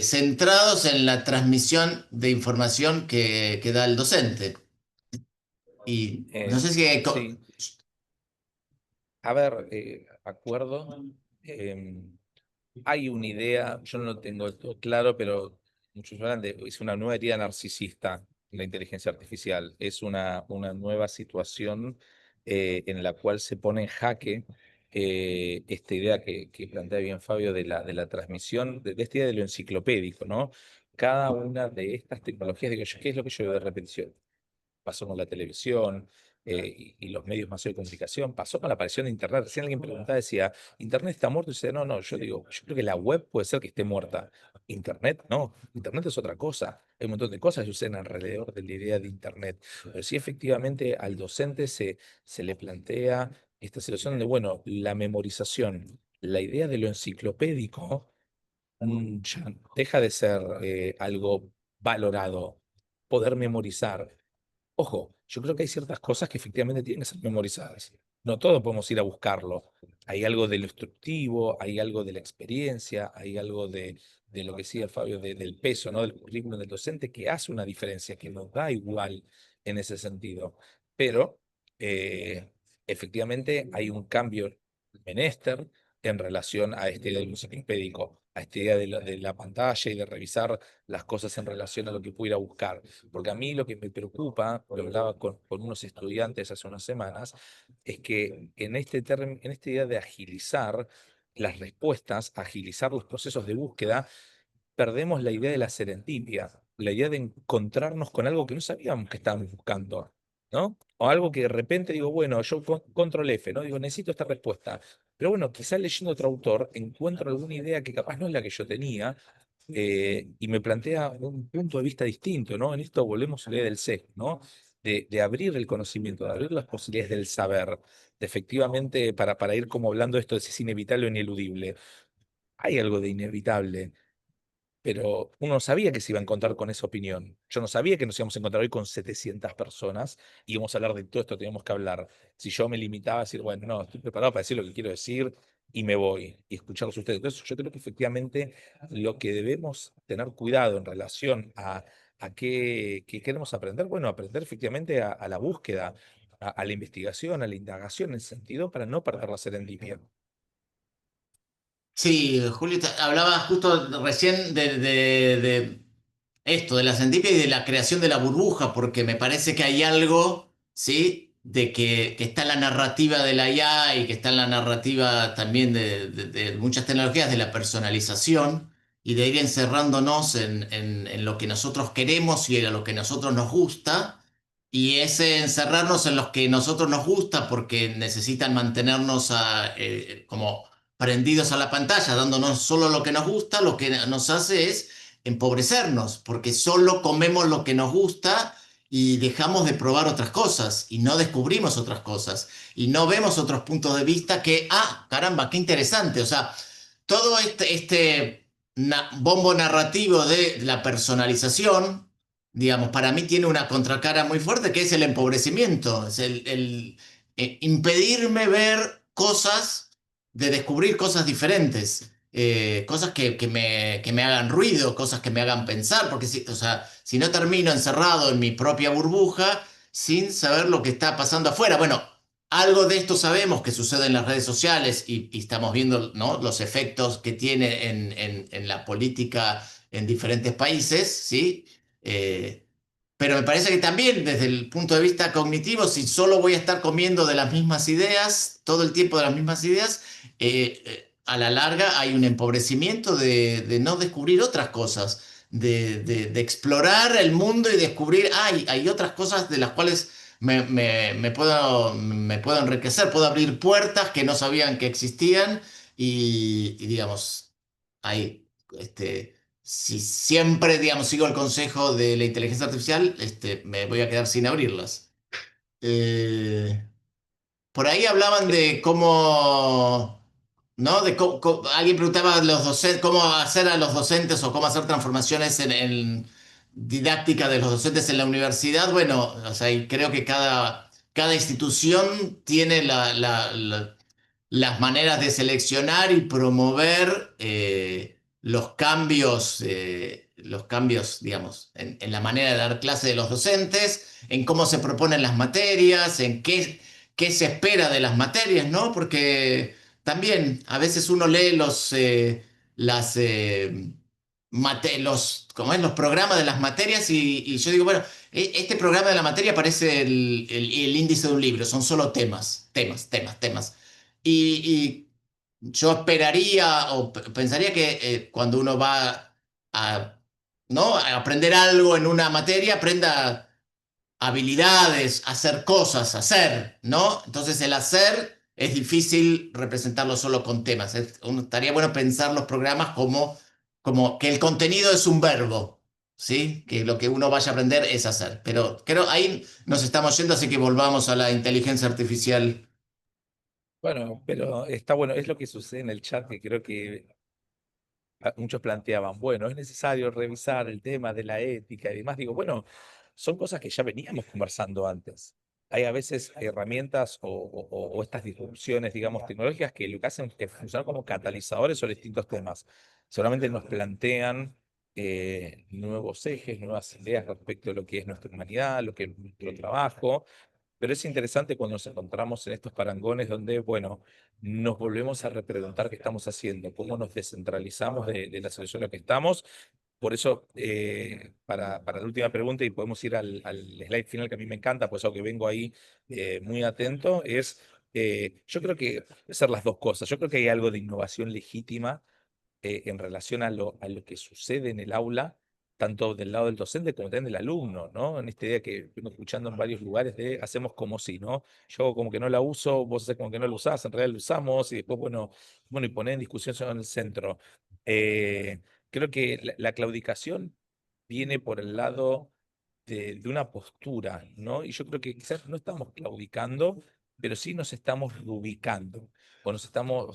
centrados en la transmisión de información que da el docente. Y no sé si... Sí, a ver, acuerdo. Hay una idea, yo no lo tengo todo claro, pero muchos hablan de, es una nueva herida narcisista, la inteligencia artificial. Es una nueva situación en la cual se pone en jaque esta idea que plantea bien Fabio de la transmisión, de esta idea de lo enciclopédico, ¿no? Cada una de estas tecnologías, digo yo, ¿qué es lo que yo veo de repetición? Pasó con la televisión y los medios masivos de comunicación, pasó con la aparición de Internet. Recién alguien preguntaba, decía, ¿Internet está muerto? Y dice, no, no, yo digo, yo creo que la web puede ser que esté muerta. Internet, no, Internet es otra cosa. Hay un montón de cosas que suceden alrededor de la idea de Internet. Pero sí, efectivamente, al docente se le plantea esta situación de, bueno, la memorización, la idea de lo enciclopédico ya deja de ser algo valorado, poder memorizar. Ojo, yo creo que hay ciertas cosas que efectivamente tienen que ser memorizadas. No todos podemos ir a buscarlo. Hay algo de lo instructivo, hay algo de la experiencia, hay algo de lo que decía Fabio, del peso, ¿no? Del currículum del docente, que hace una diferencia, que nos da igual en ese sentido. Pero eh, efectivamente hay un cambio menester en relación a este idea del uso enciclopédico, a esta idea de la pantalla y de revisar las cosas en relación a lo que pudiera buscar. Porque a mí lo que me preocupa, lo hablaba con unos estudiantes hace unas semanas, es que en esta idea de agilizar las respuestas, agilizar los procesos de búsqueda, perdemos la idea de la serendipia, la idea de encontrarnos con algo que no sabíamos que estábamos buscando, ¿no? O algo que de repente digo, bueno, yo control F, ¿no? Digo, necesito esta respuesta. Pero bueno, quizás leyendo otro autor encuentro alguna idea que capaz no es la que yo tenía y me plantea un punto de vista distinto, ¿no? En esto volvemos a la idea del sesgo, ¿no? De abrir el conocimiento, de abrir las posibilidades del saber, de efectivamente, para ir como hablando de esto de si es inevitable o ineludible. Hay algo de inevitable, pero uno no sabía que se iba a encontrar con esa opinión. Yo no sabía que nos íbamos a encontrar hoy con 700 personas y íbamos a hablar de todo esto, teníamos que hablar. Si yo me limitaba a decir, bueno, no, estoy preparado para decir lo que quiero decir y me voy y escucharlos a ustedes. Entonces, yo creo que efectivamente lo que debemos tener cuidado en relación a qué queremos aprender, bueno, aprender efectivamente a la búsqueda, a la investigación, a la indagación, en ese sentido, para no perder la serendipia. Sí, Julio, hablaba justo recién de esto, de la serendipia y de la creación de la burbuja, porque me parece que hay algo, ¿sí? De que está en la narrativa de la IA y que está en la narrativa también de muchas tecnologías de la personalización y de ir encerrándonos en lo que nosotros queremos y en lo que a nosotros nos gusta. Y ese encerrarnos en los que nosotros nos gusta porque necesitan mantenernos como prendidos a la pantalla, dándonos solo lo que nos gusta, lo que nos hace es empobrecernos, porque solo comemos lo que nos gusta y dejamos de probar otras cosas y no descubrimos otras cosas y no vemos otros puntos de vista que, ah, caramba, qué interesante. O sea, todo bombo narrativo de la personalización, digamos, para mí tiene una contracara muy fuerte que es el empobrecimiento, es impedirme ver cosas, de descubrir cosas diferentes, cosas que me hagan ruido, cosas que me hagan pensar, porque si, o sea, si no termino encerrado en mi propia burbuja sin saber lo que está pasando afuera. Bueno, algo de esto sabemos que sucede en las redes sociales y estamos viendo, ¿no? Los efectos que tiene en la política en diferentes países, ¿sí? Pero me parece que también desde el punto de vista cognitivo, si solo voy a estar comiendo de las mismas ideas, todo el tiempo de las mismas ideas, a la larga hay un empobrecimiento de no descubrir otras cosas, de explorar el mundo y descubrir, hay otras cosas de las cuales me puedo enriquecer, puedo abrir puertas que no sabían que existían y digamos, ahí, si siempre, digamos, sigo el consejo de la inteligencia artificial, me voy a quedar sin abrirlas. Eh, por ahí hablaban de cómo, ¿no? Alguien preguntaba a los docentes, cómo hacer a los docentes o cómo hacer transformaciones en didáctica de los docentes en la universidad. Bueno, o sea, y creo que cada institución tiene las maneras de seleccionar y promover los cambios, digamos, en la manera de dar clase de los docentes, en cómo se proponen las materias, en qué se espera de las materias, ¿no? Porque también a veces uno lee las, ¿cómo es? Los programas de las materias y yo digo, bueno, este programa de la materia parece el índice de un libro, son solo temas, temas, temas, temas. Y yo esperaría o pensaría que cuando uno va a, ¿no? a aprender algo en una materia, aprenda habilidades, hacer cosas, hacer, ¿no? Entonces el hacer es difícil representarlo solo con temas. Estaría bueno pensar los programas como que el contenido es un verbo, ¿sí? Que lo que uno vaya a aprender es hacer. Pero creo ahí nos estamos yendo, así que volvamos a la inteligencia artificial. Bueno, pero está bueno, es lo que sucede en el chat, que creo que muchos planteaban, bueno, es necesario revisar el tema de la ética y demás. Digo, bueno, son cosas que ya veníamos conversando antes. Hay a veces herramientas o estas disrupciones, digamos, tecnológicas que lo que hacen es funcionar como catalizadores sobre distintos temas. Seguramente nos plantean nuevos ejes, nuevas ideas respecto a lo que es nuestra humanidad, lo que es nuestro trabajo, pero es interesante cuando nos encontramos en estos parangones donde, bueno, nos volvemos a repreguntar qué estamos haciendo, cómo nos descentralizamos de la solución a la que estamos. Por eso, para la última pregunta, y podemos ir al slide final que a mí me encanta, pues algo que vengo ahí muy atento, es, yo creo que hacer las dos cosas. Yo creo que hay algo de innovación legítima en relación a lo que sucede en el aula, tanto del lado del docente como también del alumno, ¿no? En esta idea que vengo escuchando en varios lugares de hacemos como si, ¿no? Yo como que no la uso, vos haces como que no la usás, en realidad la usamos y después, bueno, y poner en discusión eso en el centro. Creo que la claudicación viene por el lado de una postura, ¿no? Y yo creo que quizás no estamos claudicando, pero sí nos estamos ubicando o estamos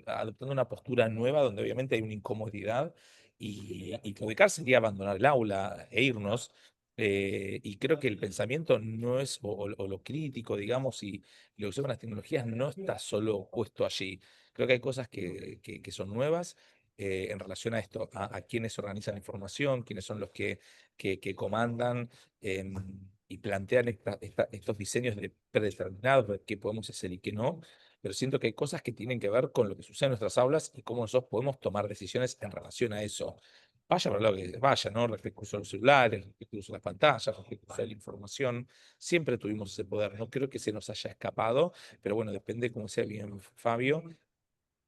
adoptando una postura nueva donde obviamente hay una incomodidad y claudicar sería abandonar el aula e irnos. Y creo que el pensamiento no es, o lo crítico, digamos, y lo que son las tecnologías no está solo puesto allí. Creo que hay cosas que son nuevas en relación a esto, a quienes organizan la información, quiénes son los que comandan y plantean estos diseños predeterminados de qué podemos hacer y qué no, pero siento que hay cosas que tienen que ver con lo que sucede en nuestras aulas y cómo nosotros podemos tomar decisiones en relación a eso. Vaya por lo que vaya, ¿no? Respecto a los celulares, respecto a las pantallas, respecto a la información, siempre tuvimos ese poder. No creo que se nos haya escapado, pero bueno, depende, como decía bien Fabio,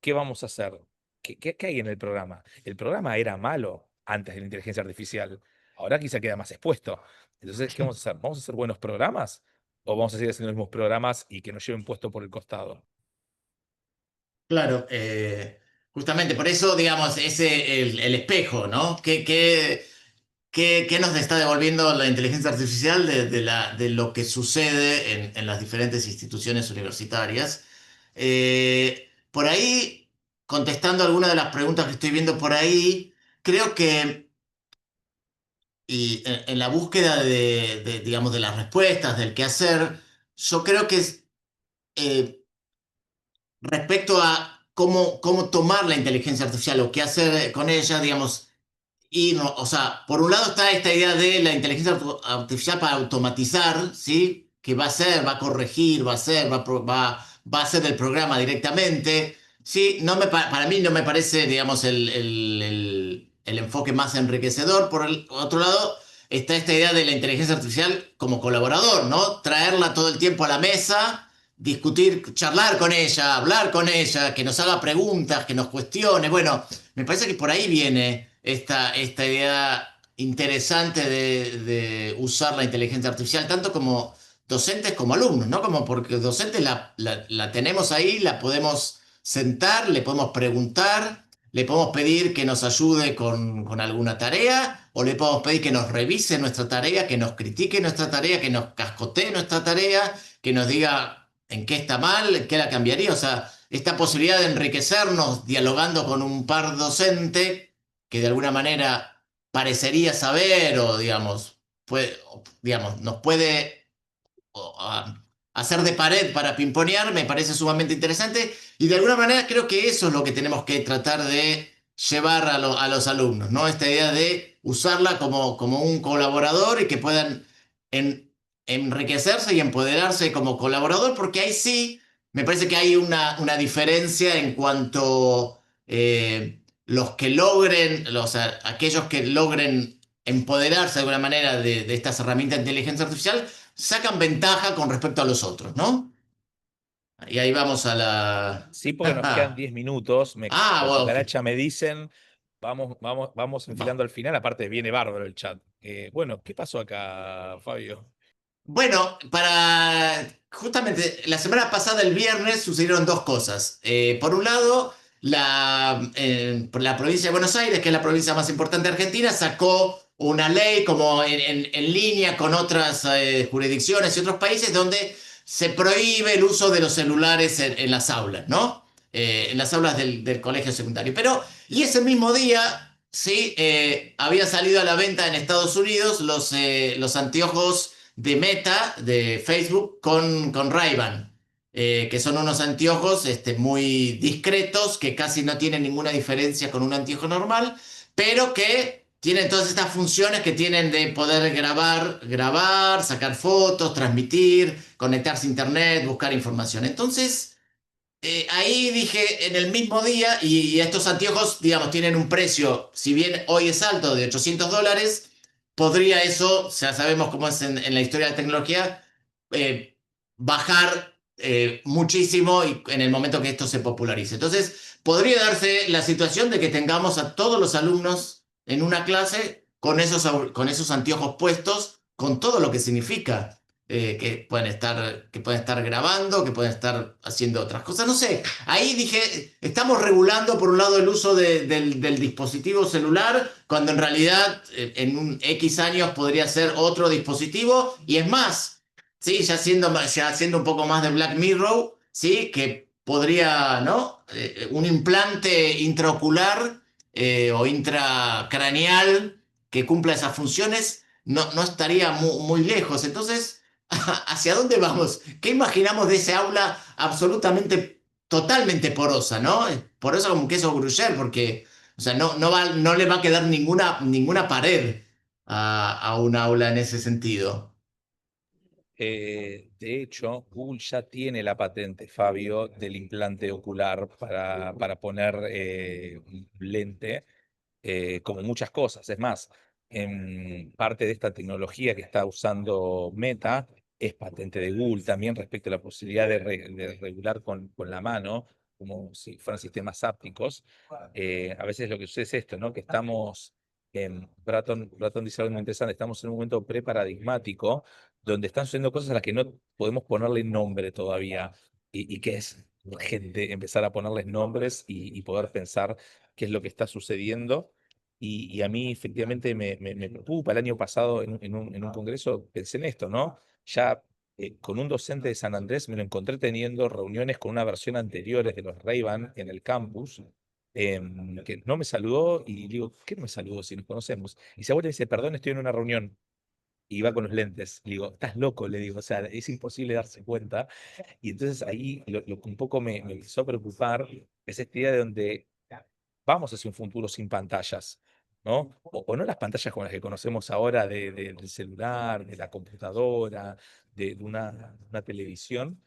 ¿qué vamos a hacer? ¿Qué hay en el programa? El programa era malo antes de la inteligencia artificial. Ahora quizá queda más expuesto. Entonces, ¿qué vamos a hacer? ¿Vamos a hacer buenos programas? ¿O vamos a seguir haciendo los mismos programas y que nos lleven puesto por el costado? Claro, justamente por eso, digamos, el espejo, ¿no? ¿Qué nos está devolviendo la inteligencia artificial de lo que sucede en las diferentes instituciones universitarias? Por ahí, contestando algunas de las preguntas que estoy viendo por ahí, creo que y en la búsqueda digamos, de las respuestas, del qué hacer, yo creo que respecto a cómo tomar la inteligencia artificial o qué hacer con ella, digamos, y no, o sea, por un lado está esta idea de la inteligencia artificial para automatizar, ¿sí? Que va a hacer, va a corregir, va a hacer, va a hacer el programa directamente. Sí, para mí no me parece, digamos, el enfoque más enriquecedor. Por el otro lado, está esta idea de la inteligencia artificial como colaborador, ¿no? Traerla todo el tiempo a la mesa, discutir, charlar con ella, hablar con ella, que nos haga preguntas, que nos cuestione. Bueno, me parece que por ahí viene esta idea interesante de usar la inteligencia artificial, tanto como docentes como alumnos, ¿no? Como porque docentes la tenemos ahí, la podemos sentar, le podemos preguntar, le podemos pedir que nos ayude con alguna tarea, o le podemos pedir que nos revise nuestra tarea, que nos critique nuestra tarea, que nos cascotee nuestra tarea, que nos diga en qué está mal, en qué la cambiaría. O sea, esta posibilidad de enriquecernos dialogando con un par docente que de alguna manera parecería saber o, digamos, nos puede hacer de pared para pimponear, me parece sumamente interesante y de alguna manera creo que eso es lo que tenemos que tratar de llevar a los alumnos, ¿no? Esta idea de usarla como un colaborador y que puedan en- enriquecerse y empoderarse como colaborador, porque ahí sí me parece que hay una diferencia en cuanto los que logren, o sea, aquellos que logren empoderarse de alguna manera de estas herramientas de inteligencia artificial, sacan ventaja con respecto a los otros, ¿no? Y ahí vamos a la... Sí, porque nos quedan 10 minutos. Por Bueno, ok. cucaracha me dicen, vamos enfilando al final. Aparte, viene bárbaro el chat. Bueno, ¿qué pasó acá, Fabio? Bueno, para justamente la semana pasada, el viernes, sucedieron dos cosas. Por un lado, la provincia de Buenos Aires, que es la provincia más importante de Argentina, sacó una ley como en línea con otras jurisdicciones y otros países donde se prohíbe el uso de los celulares en las aulas, ¿no? En las aulas del colegio secundario. Pero, y ese mismo día, sí, había salido a la venta en Estados Unidos los anteojos de Meta, de Facebook, con Ray-Ban, que son unos anteojos muy discretos, que casi no tienen ninguna diferencia con un anteojo normal, pero que tienen todas estas funciones que tienen de poder grabar, sacar fotos, transmitir, conectarse a internet, buscar información. Entonces, ahí dije en el mismo día, y estos anteojos, digamos, tienen un precio, si bien hoy es alto, de $800, podría eso, ya sabemos cómo es en la historia de la tecnología, eh, bajar muchísimo y en el momento que esto se popularice. Entonces, podría darse la situación de que tengamos a todos los alumnos en una clase con esos anteojos puestos, con todo lo que significa que pueden estar grabando, que pueden estar haciendo otras cosas. No sé, ahí dije, estamos regulando por un lado el uso del dispositivo celular, cuando en realidad en un X años podría ser otro dispositivo, y es más, ¿sí? Ya haciendo un poco más de Black Mirror, ¿sí? Que podría, ¿no? Un implante intraocular o intracraneal que cumpla esas funciones. No estaría muy lejos. Entonces, ¿hacia dónde vamos? ¿Qué imaginamos de ese aula absolutamente, totalmente porosa, ¿no? Porosa como un queso gruyere, porque, o sea, no le va a quedar ninguna pared a un aula en ese sentido. De hecho, Google ya tiene la patente, Fabio, del implante ocular para poner un lente, como muchas cosas. Es más, en parte de esta tecnología que está usando Meta es patente de Google también respecto a la posibilidad de regular con la mano, como si fueran sistemas ápticos. A veces lo que sucede es esto, ¿no? Que estamos, Bratton dice algo muy interesante, estamos en un momento preparadigmático donde están sucediendo cosas a las que no podemos ponerle nombre todavía y que es urgente empezar a ponerles nombres y poder pensar qué es lo que está sucediendo. Y a mí efectivamente me preocupa. El año pasado en un congreso pensé en esto, ¿no? Ya con un docente de San Andrés me lo encontré teniendo reuniones con una versión anterior de los Ray-Ban en el campus, que no me saludó y digo, ¿qué no me saludó si nos conocemos? Y se vuelve y dice, perdón, estoy en una reunión y va con los lentes. Le digo, estás loco, le digo, o sea, es imposible darse cuenta. Y entonces ahí lo que un poco me empezó a preocupar es esta idea de donde vamos hacia un futuro sin pantallas, ¿no? O no las pantallas con las que conocemos ahora del celular, de la computadora, de una televisión,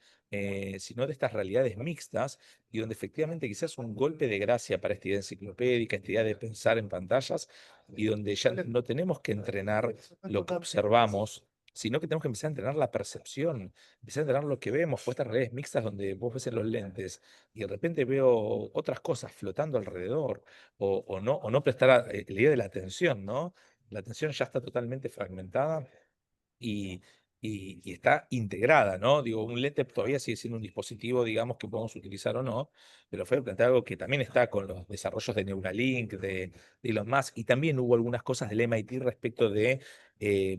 sino de estas realidades mixtas y donde efectivamente quizás un golpe de gracia para esta idea enciclopédica, esta idea de pensar en pantallas y donde ya no tenemos que entrenar lo que observamos sino que tenemos que empezar a entrenar la percepción, empezar a entrenar lo que vemos, pues estas realidades mixtas donde vos ves en los lentes y de repente veo otras cosas flotando alrededor, o no prestar la idea de la atención, ¿no? La atención ya está totalmente fragmentada y, y está integrada, ¿no? Digo, un lente todavía sigue siendo un dispositivo, digamos, que podemos utilizar o no, pero fue plantear algo que también está con los desarrollos de Neuralink, de Elon Musk, y también hubo algunas cosas del MIT respecto de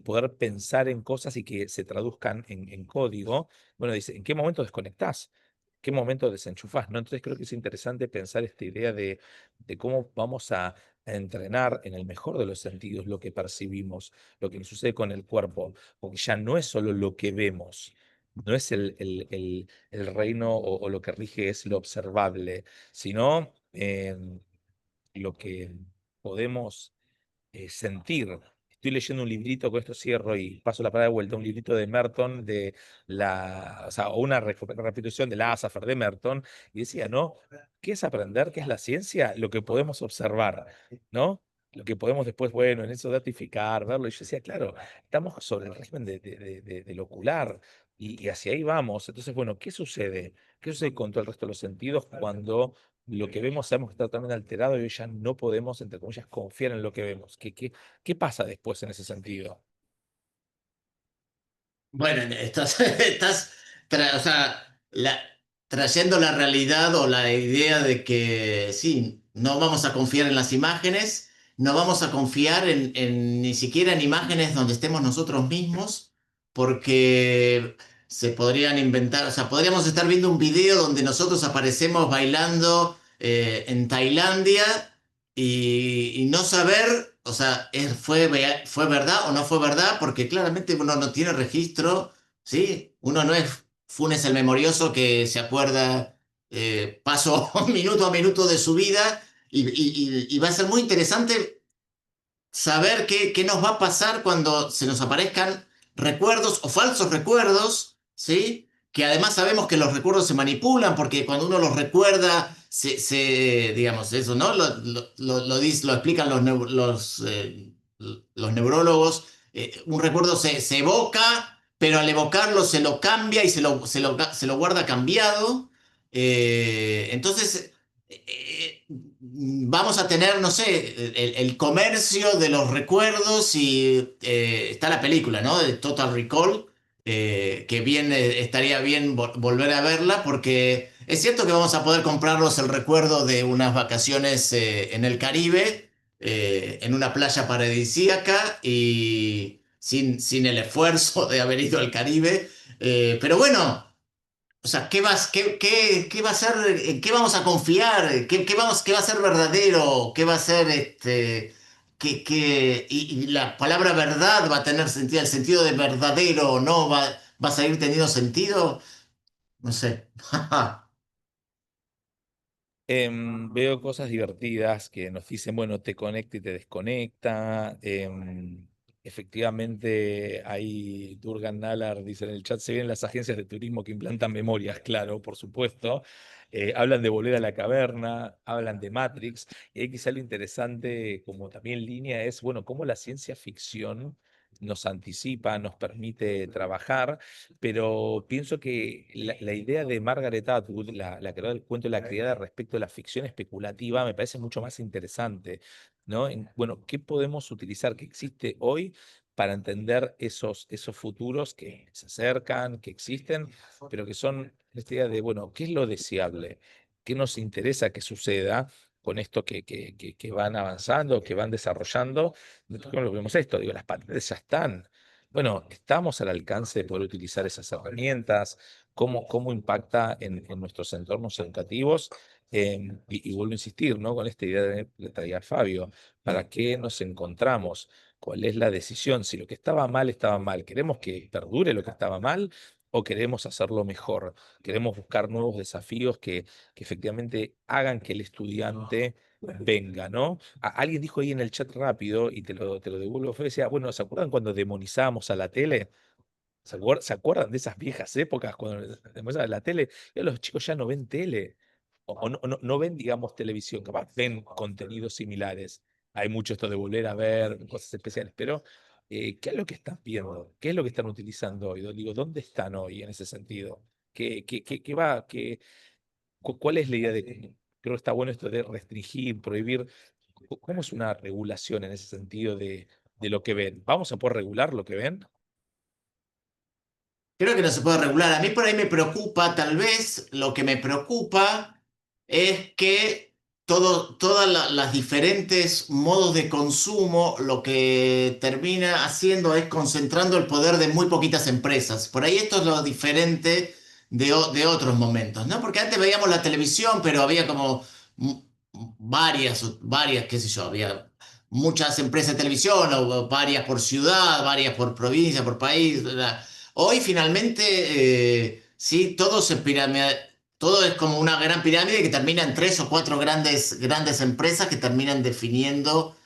poder pensar en cosas y que se traduzcan en código. Bueno, dice, ¿en qué momento desconectás? ¿Qué momento desenchufás? ¿No? Entonces creo que es interesante pensar esta idea de cómo vamos a entrenar en el mejor de los sentidos lo que percibimos, lo que nos sucede con el cuerpo, porque ya no es solo lo que vemos, no es el reino o lo que rige es lo observable, sino lo que podemos sentir. Estoy leyendo un librito, con esto cierro y paso la palabra de vuelta, un librito de Merton, o sea, o una repetición de la Safer de Merton, y decía, ¿no? ¿Qué es aprender? ¿Qué es la ciencia? Lo que podemos observar, ¿no? Lo que podemos después, bueno, en eso datificar, verlo. Y yo decía, claro, estamos sobre el régimen del ocular y hacia ahí vamos. Entonces, bueno, ¿qué sucede? ¿Qué sucede con todo el resto de los sentidos cuando lo que vemos sabemos que está totalmente alterado y hoy ya no podemos, entre comillas, confiar en lo que vemos? ¿Qué pasa después en ese sentido? Bueno, o sea, trayendo la realidad o la idea de que sí, no vamos a confiar en las imágenes, no vamos a confiar ni siquiera en imágenes donde estemos nosotros mismos, porque se podrían inventar, o sea, podríamos estar viendo un video donde nosotros aparecemos bailando en Tailandia y no saber, o sea, fue verdad o no fue verdad, porque claramente uno no tiene registro, ¿sí? Uno no es Funes el Memorioso que se acuerda paso minuto a minuto de su vida y va a ser muy interesante saber qué nos va a pasar cuando se nos aparezcan recuerdos o falsos recuerdos, ¿sí? Que además sabemos que los recuerdos se manipulan porque cuando uno los recuerda, digamos, eso, ¿no? Lo explican los neurólogos. Un recuerdo se evoca, pero al evocarlo se lo cambia y se lo guarda cambiado. Entonces, vamos a tener, no sé, el comercio de los recuerdos y está la película, ¿no? De Total Recall, que bien, estaría bien volver a verla porque es cierto que vamos a poder comprarnos el recuerdo de unas vacaciones en el Caribe, en una playa paradisíaca y sin el esfuerzo de haber ido al Caribe. Pero bueno. O sea, ¿qué va a ser? ¿En qué vamos a confiar? ¿Qué va a ser verdadero? ¿Qué va a ser y la palabra verdad va a tener sentido, el sentido de verdadero o no va a seguir teniendo sentido? No sé. Veo cosas divertidas que nos dicen, bueno, te conecta y te desconecta. Efectivamente, ahí Durgan Nalar dice en el chat, se vienen las agencias de turismo que implantan memorias, claro, por supuesto. Hablan de volver a la caverna, hablan de Matrix, y hay quizá lo interesante, como también línea, es, bueno, cómo la ciencia ficción nos anticipa, nos permite trabajar, pero pienso que la idea de Margaret Atwood, la creadora del cuento de la criada respecto de la ficción especulativa, me parece mucho más interesante, ¿no? Bueno, ¿qué podemos utilizar que existe hoy para entender esos futuros que se acercan, que existen, pero que son esta idea de, bueno, ¿qué es lo deseable? ¿Qué nos interesa que suceda con esto que van avanzando, que van desarrollando? ¿Por qué no lo vemos esto? Digo, las patentes ya están. Bueno, estamos al alcance de poder utilizar esas herramientas, cómo impacta en nuestros entornos educativos. Y vuelvo a insistir, ¿no? Con esta idea de traía Fabio, ¿para qué nos encontramos? ¿Cuál es la decisión? Si lo que estaba mal estaba mal, ¿queremos que perdure lo que estaba mal o queremos hacerlo mejor? ¿Queremos buscar nuevos desafíos que efectivamente hagan que el estudiante venga, ¿no? Alguien dijo ahí en el chat rápido, y te lo devuelvo, fue, decía, bueno, ¿se acuerdan cuando demonizábamos a la tele? ¿Se acuerdan de esas viejas épocas cuando demonizaban la tele? Y ahora los chicos ya no ven tele, o no ven, digamos, televisión, capaz ven contenidos similares. Hay mucho esto de volver a ver cosas especiales, pero ¿qué es lo que están viendo? ¿Qué es lo que están utilizando hoy? Digo, ¿dónde están hoy en ese sentido? ¿Qué va? ¿Cuál es la idea de creo que está bueno esto de restringir, prohibir? ¿Cómo es una regulación en ese sentido de lo que ven? ¿Vamos a poder regular lo que ven? Creo que no se puede regular. A mí por ahí me preocupa, tal vez lo que me preocupa es que todas las diferentes modos de consumo lo que termina haciendo es concentrando el poder de muy poquitas empresas. Por ahí esto es lo diferente de otros momentos, ¿no? Porque antes veíamos la televisión, pero había como mm, varias, qué sé yo, había muchas empresas de televisión, o varias por ciudad, varias por provincia, por país. Hoy finalmente, sí, todo es como una gran pirámide que termina en tres o cuatro grandes empresas que terminan definiendo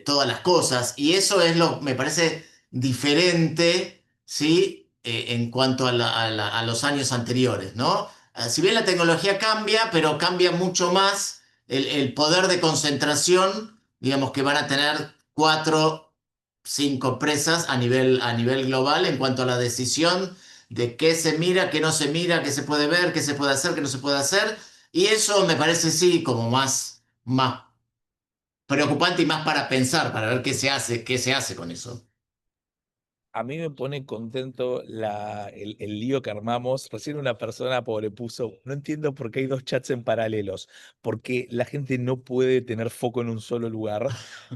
todas las cosas. Y eso es me parece diferente, ¿sí? En cuanto a los años anteriores, ¿no? Si bien la tecnología cambia, pero cambia mucho más el poder de concentración, digamos que van a tener cuatro, cinco presas a nivel global en cuanto a la decisión de qué se mira, qué no se mira, qué se puede ver, qué se puede hacer, qué no se puede hacer. Y eso me parece sí como más preocupante y más para pensar, para ver qué se hace con eso. A mí me pone contento el lío que armamos. Recién una persona pobre puso, no entiendo por qué hay dos chats en paralelos, porque la gente no puede tener foco en un solo lugar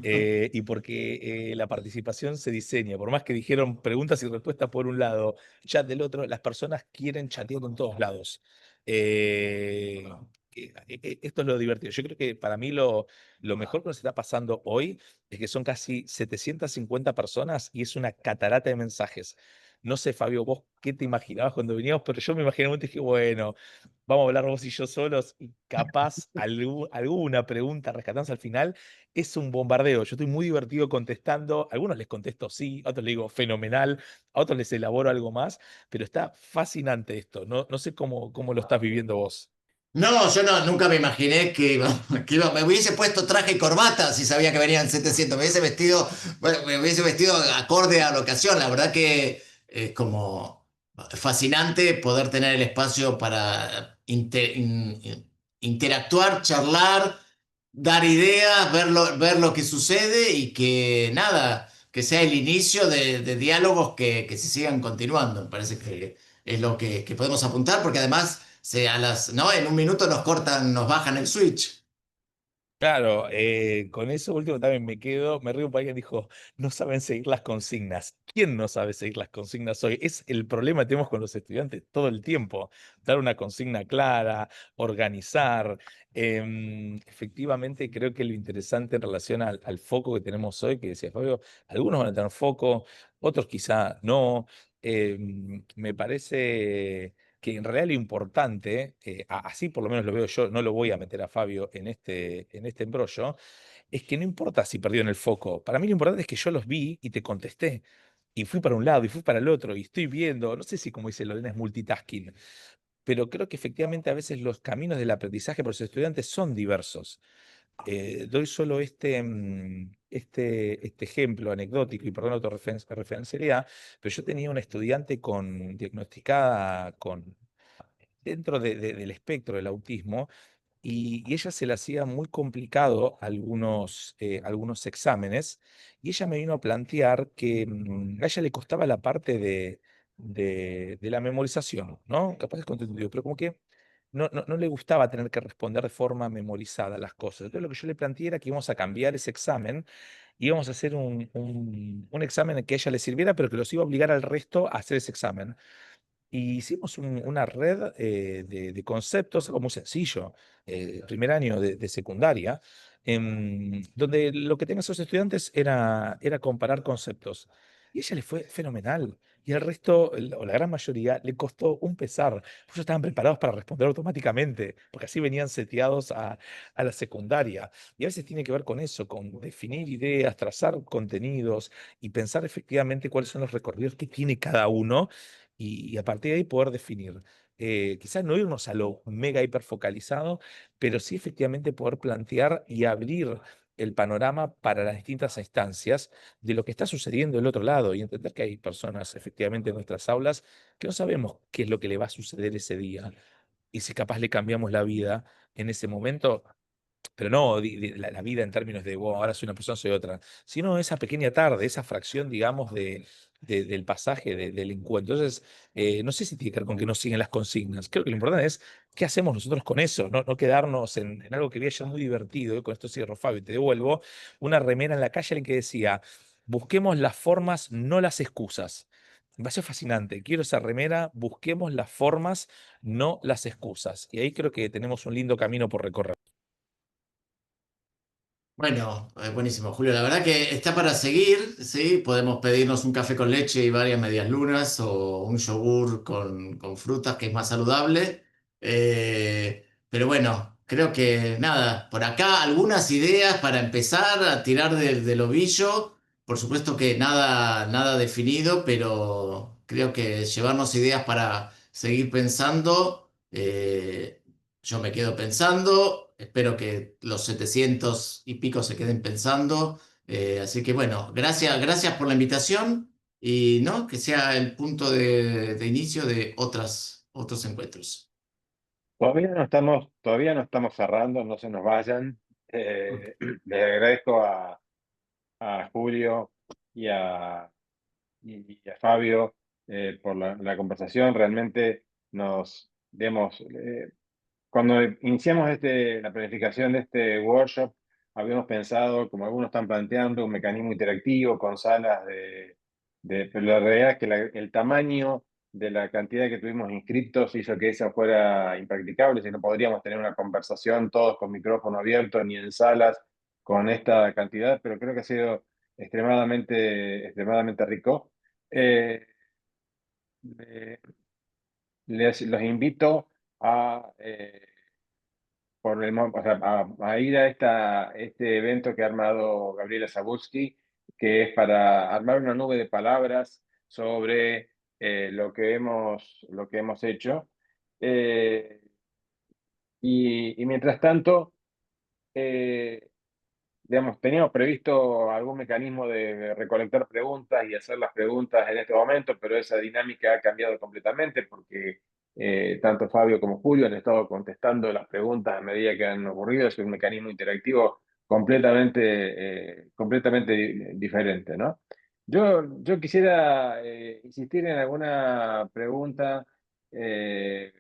y porque la participación se diseña. Por más que dijeron preguntas y respuestas por un lado, chat del otro, las personas quieren chatear en todos lados. Eh, Esto es lo divertido. Yo creo que para mí lo mejor que nos está pasando hoy es que son casi 750 personas y es una catarata de mensajes. No sé, Fabio, vos qué te imaginabas cuando veníamos, pero yo me imaginé un momento y dije, bueno, vamos a hablar vos y yo solos y capaz alguna pregunta rescatamos al final. Es un bombardeo. Yo estoy muy divertido contestando. A algunos les contesto sí, a otros les digo fenomenal, a otros les elaboro algo más, pero está fascinante esto. No, no sé cómo lo estás viviendo vos. No, yo no, nunca me imaginé me hubiese puesto traje y corbata si sabía que venían 700. Me hubiese vestido, bueno, me hubiese vestido acorde a la ocasión. La verdad que es como fascinante poder tener el espacio para interactuar, charlar, dar ideas, ver lo que sucede y que nada, que sea el inicio de diálogos que se sigan continuando. Me parece que es lo que podemos apuntar, porque además ¿no? En un minuto nos cortan, nos bajan el switch. Claro, con eso último también me quedo, me río porque alguien dijo, no saben seguir las consignas. ¿Quién no sabe seguir las consignas hoy? Es el problema que tenemos con los estudiantes todo el tiempo. Dar una consigna clara, organizar. Efectivamente, creo que lo interesante en relación al foco que tenemos hoy, que decía Fabio, algunos van a tener foco, otros quizá no. Me parece que en realidad lo importante, así por lo menos lo veo yo, no lo voy a meter a Fabio en este embrollo, es que no importa si perdieron el foco. Para mí lo importante es que yo los vi y te contesté. Y fui para un lado y fui para el otro y estoy viendo, no sé si como dice Lorena es multitasking, pero creo que efectivamente a veces los caminos del aprendizaje para los estudiantes son diversos. Doy solo este ejemplo anecdótico y perdón la autorreferencialidad, pero yo tenía una estudiante diagnosticada dentro del espectro del autismo y ella se le hacía muy complicado algunos exámenes y ella me vino a plantear que a ella le costaba la parte de la memorización, ¿no? Capaz es contentudo, pero como que no le gustaba tener que responder de forma memorizada las cosas. Entonces lo que yo le planteé era que íbamos a cambiar ese examen y íbamos a hacer un examen que a ella le sirviera, pero que los iba a obligar al resto a hacer ese examen. Y hicimos una red de conceptos, algo muy sencillo, primer año de secundaria, donde lo que tenían esos estudiantes era comparar conceptos. Y a ella le fue fenomenal. Y al resto, o la gran mayoría, le costó un pesar. Ellos estaban preparados para responder automáticamente, porque así venían seteados a la secundaria. Y a veces tiene que ver con eso, con definir ideas, trazar contenidos y pensar efectivamente cuáles son los recorridos que tiene cada uno y a partir de ahí poder definir. Quizás no irnos a lo mega hiperfocalizado, pero sí efectivamente poder plantear y abrir el panorama para las distintas instancias de lo que está sucediendo del otro lado y entender que hay personas efectivamente en nuestras aulas que no sabemos qué es lo que le va a suceder ese día y si capaz le cambiamos la vida en ese momento, pero no la vida en términos de, wow, ahora soy una persona, soy otra, sino esa pequeña tarde, esa fracción, digamos, del pasaje del encuentro. Entonces, no sé si tiene que ver con que no siguen las consignas. Creo que lo importante es qué hacemos nosotros con eso, no quedarnos en algo que había ya muy divertido. Con esto cierro, Fabio, y te devuelvo una remera en la calle en que decía, busquemos las formas, no las excusas. Me pareció fascinante. Quiero esa remera, busquemos las formas, no las excusas. Y ahí creo que tenemos un lindo camino por recorrer. Bueno, buenísimo, Julio. La verdad que está para seguir, ¿sí? Podemos pedirnos un café con leche y varias medias lunas o un yogur con frutas que es más saludable. Pero bueno, creo que nada, por acá algunas ideas para empezar a tirar del ovillo. Por supuesto que nada definido, pero creo que llevarnos ideas para seguir pensando. Yo me quedo pensando, espero que los 700 y pico se queden pensando. Así que bueno, gracias por la invitación y ¿no? Que sea el punto de inicio de otros encuentros. Todavía no estamos cerrando, no se nos vayan. Les agradezco a Julio y y a Fabio por la conversación. Realmente cuando iniciamos la planificación de este workshop, habíamos pensado, como algunos están planteando, un mecanismo interactivo con salas pero la realidad es que el tamaño de la cantidad que tuvimos inscritos hizo que eso fuera impracticable, si no podríamos tener una conversación todos con micrófono abierto ni en salas con esta cantidad, pero creo que ha sido extremadamente rico. Eh, le- los invito o sea, a ir a este evento que ha armado Gabriela Zabursky, que es para armar una nube de palabras sobre lo que hemos hecho. Eh, y mientras tanto, eh, digamos, teníamos previsto algún mecanismo de recolectar preguntas y hacer las preguntas en este momento, pero esa dinámica ha cambiado completamente porque tanto Fabio como Julio han estado contestando las preguntas a medida que han ocurrido. Es un mecanismo interactivo completamente diferente, ¿no? Yo quisiera insistir en alguna pregunta eh,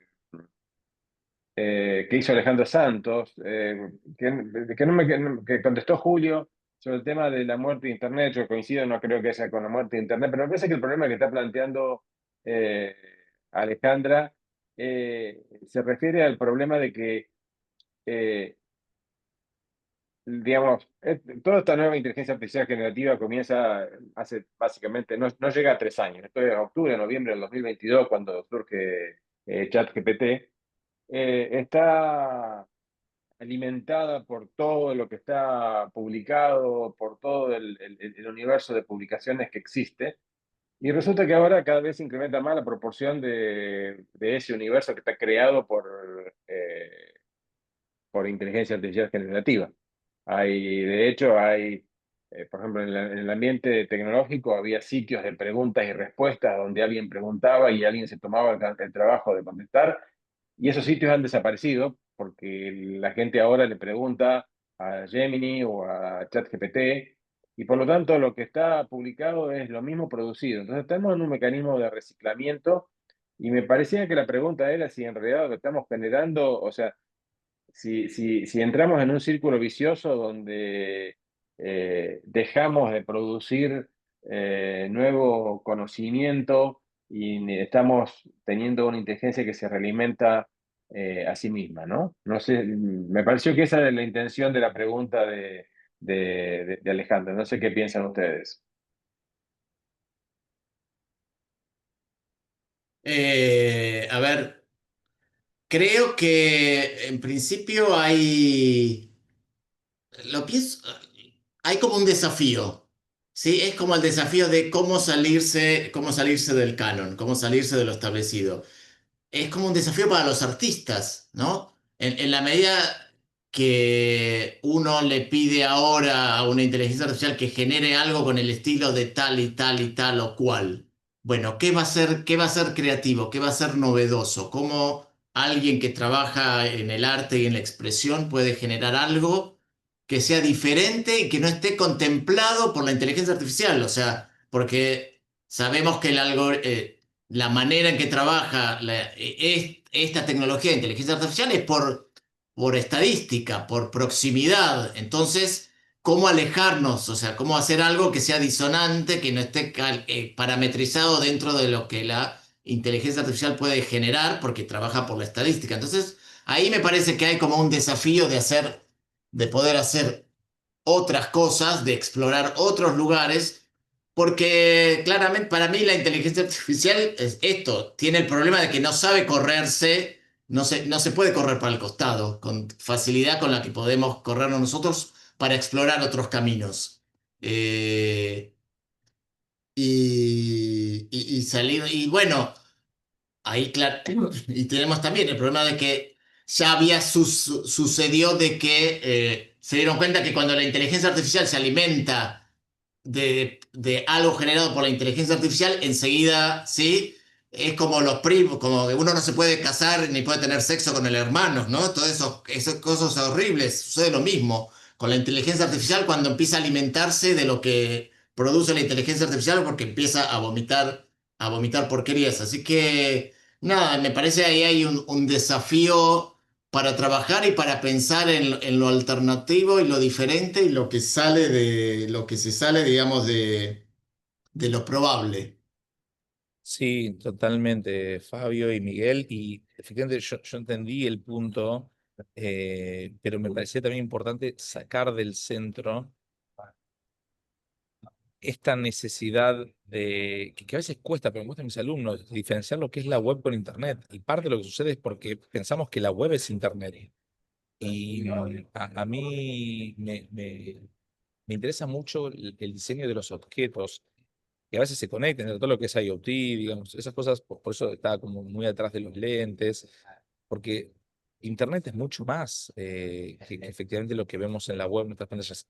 que hizo Alejandro Santos, que contestó Julio sobre el tema de la muerte de Internet. Yo coincido, no creo que sea con la muerte de Internet, pero me parece que el problema que está planteando eh, Alejandra se refiere al problema de que, eh, digamos, toda esta nueva inteligencia artificial generativa comienza hace básicamente, no llega a 3 años. Esto es octubre, noviembre del 2022, cuando surge ChatGPT. Está alimentada por todo lo que está publicado, por todo el universo de publicaciones que existe. Y resulta que ahora cada vez se incrementa más la proporción de ese universo que está creado por inteligencia artificial generativa. De hecho, por ejemplo, en el ambiente tecnológico había sitios de preguntas y respuestas donde alguien preguntaba y alguien se tomaba el trabajo de contestar, y esos sitios han desaparecido porque la gente ahora le pregunta a Gemini o a ChatGPT, y por lo tanto lo que está publicado es lo mismo producido. Entonces estamos en un mecanismo de reciclamiento, y me parecía que la pregunta era si en realidad lo que estamos generando, o sea, si entramos en un círculo vicioso donde dejamos de producir nuevo conocimiento y estamos teniendo una inteligencia que se realimenta a sí misma, ¿no? No sé, me pareció que esa era la intención de la pregunta de Alejandro. No sé qué piensan ustedes. A ver, creo que en principio lo pienso, hay como un desafío, ¿sí? Es como el desafío de cómo salirse del canon, cómo salirse de lo establecido. Es como un desafío para los artistas, ¿no? En la medida que uno le pide ahora a una inteligencia artificial que genere algo con el estilo de tal y tal y tal o cual. Bueno, qué va a ser creativo? ¿Qué va a ser novedoso? ¿Cómo alguien que trabaja en el arte y en la expresión puede generar algo que sea diferente y que no esté contemplado por la inteligencia artificial? O sea, porque sabemos que la manera en que trabaja esta tecnología de inteligencia artificial es por estadística, por proximidad. Entonces, ¿cómo alejarnos? O sea, ¿cómo hacer algo que sea disonante, que no esté parametrizado dentro de lo que la inteligencia artificial puede generar, porque trabaja por la estadística? Entonces, ahí me parece que hay como un desafío de poder hacer otras cosas, de explorar otros lugares, porque claramente para mí la inteligencia artificial es esto, tiene el problema de que no sabe correrse, no se puede correr para el costado con facilidad con la que podemos corrernos nosotros para explorar otros caminos. Eh, y salir, y bueno, ahí, claro, y tenemos también el problema de que ya había sucedió de que se dieron cuenta que cuando la inteligencia artificial se alimenta de algo generado por la inteligencia artificial, enseguida, ¿sí? Es como los primos, como que uno no se puede casar ni puede tener sexo con el hermano, ¿no? Todas esas cosas horribles, sucede lo mismo con la inteligencia artificial cuando empieza a alimentarse de lo que produce la inteligencia artificial porque empieza a vomitar porquerías. Así que, nada, me parece ahí hay un desafío para trabajar y para pensar en lo alternativo y lo diferente y lo que sale de lo que se sale, digamos, de lo probable. Sí, totalmente, Fabio y Miguel. Y efectivamente yo entendí el punto, pero me parecía también importante sacar del centro esta necesidad que a veces cuesta, pero me cuesta a mis alumnos, diferenciar lo que es la web con Internet. Y parte de lo que sucede es porque pensamos que la web es Internet. Y a mí me interesa mucho el diseño de los objetos que a veces se conecten, todo lo que es IoT, digamos, esas cosas, por eso está como muy atrás de los lentes, porque Internet es mucho más que efectivamente lo que vemos en la web, en nuestras pantallas.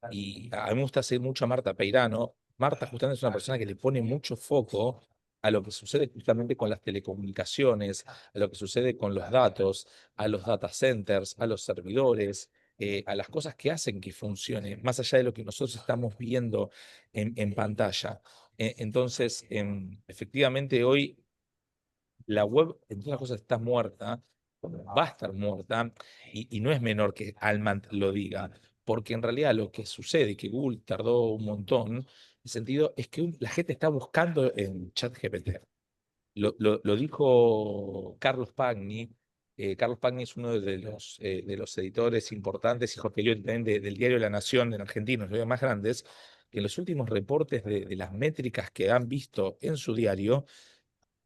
Y a mí me gusta seguir mucho a Marta Peirano. Marta justamente es una persona que le pone mucho foco a lo que sucede justamente con las telecomunicaciones, a lo que sucede con los datos, a los data centers, a los servidores, a las cosas que hacen que funcione, más allá de lo que nosotros estamos viendo en pantalla. Entonces, efectivamente, hoy la web, en todas las cosas, está muerta, va a estar muerta, y no es menor que Altman lo diga, porque en realidad lo que sucede, y que Google tardó un montón, en el sentido es que la gente está buscando en ChatGPT. Lo dijo Carlos Pagni. Carlos Pagni es uno de los editores importantes y Jorge Elliott también del diario La Nación en Argentina, los diarios más grandes, que en los últimos reportes de las métricas que han visto en su diario,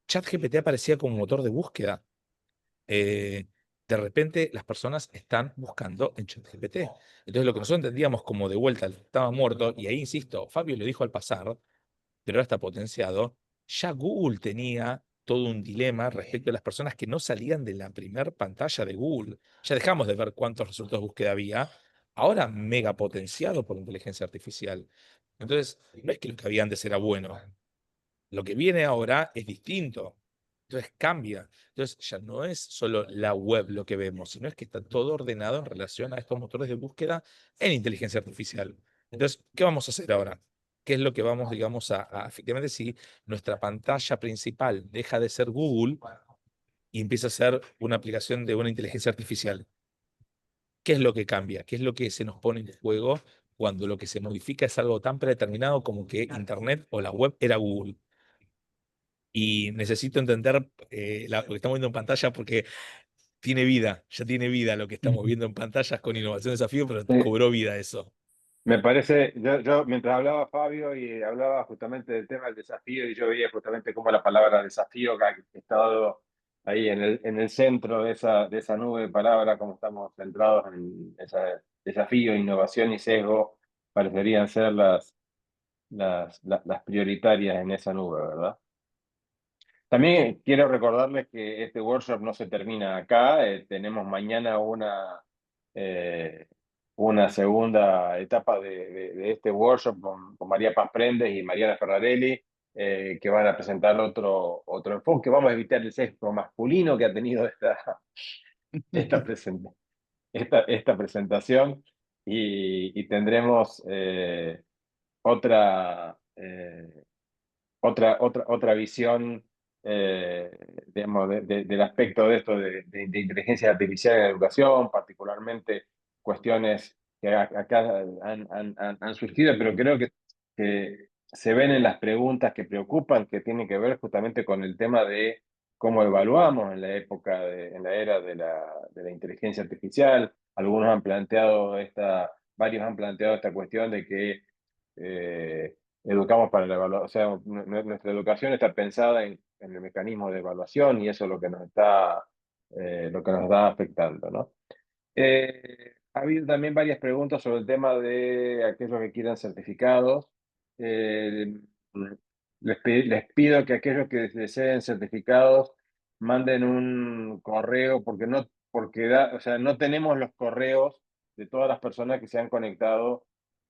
ChatGPT aparecía como motor de búsqueda. Eh, de repente las personas están buscando en ChatGPT. Entonces lo que nosotros entendíamos como de vuelta estaba muerto, y ahí insisto, Fabio lo dijo al pasar, pero ahora está potenciado. Ya Google tenía todo un dilema respecto a las personas que no salían de la primera pantalla de Google. Ya dejamos de ver cuántos resultados de búsqueda había, ahora mega potenciado por inteligencia artificial. Entonces, no es que lo que había antes era bueno, lo que viene ahora es distinto. Entonces cambia. Entonces ya no es solo la web lo que vemos, sino es que está todo ordenado en relación a estos motores de búsqueda en inteligencia artificial. Entonces, ¿qué vamos a hacer ahora? ¿Qué es lo que vamos, digamos, efectivamente, si nuestra pantalla principal deja de ser Google y empieza a ser una aplicación de una inteligencia artificial? ¿Qué es lo que cambia? ¿Qué es lo que se nos pone en juego cuando lo que se modifica es algo tan predeterminado como que Internet o la web era Google? Y necesito entender lo que estamos viendo en pantalla, porque tiene vida, ya tiene vida lo que estamos viendo en pantallas con Innovación Desafío, pero Sí, cobró vida eso. me parece, yo mientras hablaba Fabio y hablaba justamente del tema del desafío, y yo veía justamente cómo la palabra desafío que ha estado ahí en el centro de esa nube de palabras, como estamos centrados en ese desafío, innovación y sesgo, parecerían ser las prioritarias en esa nube, ¿verdad? También quiero recordarles que este workshop no se termina acá. Tenemos mañana una segunda etapa de este workshop con María Paz Prendes y Mariana Ferrarelli, que van a presentar otro enfoque. Vamos a evitar el sesgo masculino que ha tenido esta, esta presentación, y tendremos otra, otra visión, digamos, del aspecto de esto de inteligencia artificial en la educación, particularmente cuestiones que acá han surgido, pero creo que se ven en las preguntas que preocupan, que tienen que ver justamente con el tema de cómo evaluamos en la época, en la era de la inteligencia artificial. Algunos han planteado varios han planteado esta cuestión de que educamos para la evaluación, o sea, nuestra educación está pensada en el mecanismo de evaluación, y eso es lo que nos está, lo que nos está afectando, ¿no? Ha habido también varias preguntas sobre el tema de aquellos que quieran certificados. Eh, les pido que aquellos que deseen certificados manden un correo, o sea, no tenemos los correos de todas las personas que se han conectado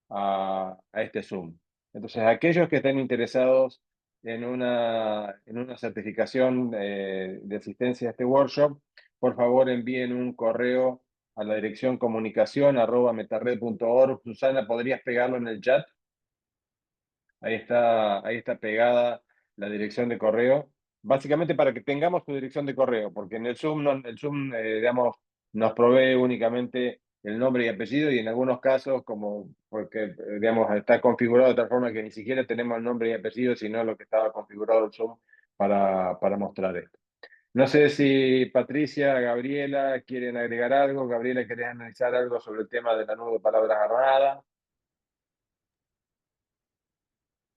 a este Zoom. Entonces, aquellos que estén interesados en una certificación de asistencia a este workshop, por favor envíen un correo a la dirección comunicación@metarred.org. Susana, ¿podrías pegarlo en el chat? Ahí está pegada la dirección de correo. Básicamente para que tengamos tu dirección de correo, porque en el Zoom, digamos, nos provee únicamente el nombre y apellido, y en algunos casos, como porque, digamos, está configurado de tal forma que ni siquiera tenemos el nombre y apellido, sino lo que estaba configurado el Zoom para mostrar esto. No sé si Patricia, Gabriela quieren agregar algo. Gabriela, ¿querés analizar algo sobre el tema de la nube de palabras agarrada?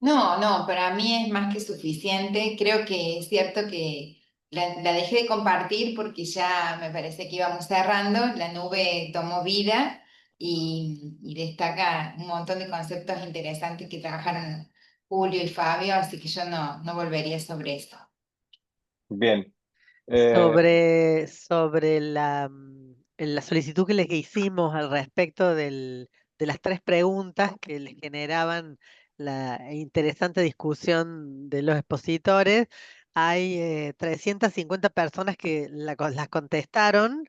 No, no, para mí es más que suficiente. Creo que es cierto que la dejé de compartir porque ya me parece que íbamos cerrando. La nube tomó vida y destaca un montón de conceptos interesantes que trabajaron Julio y Fabio, así que yo no volvería sobre eso. Bien. Sobre la solicitud que les hicimos al respecto de las 3 preguntas que les generaban la interesante discusión de los expositores. Hay 350 personas que las contestaron.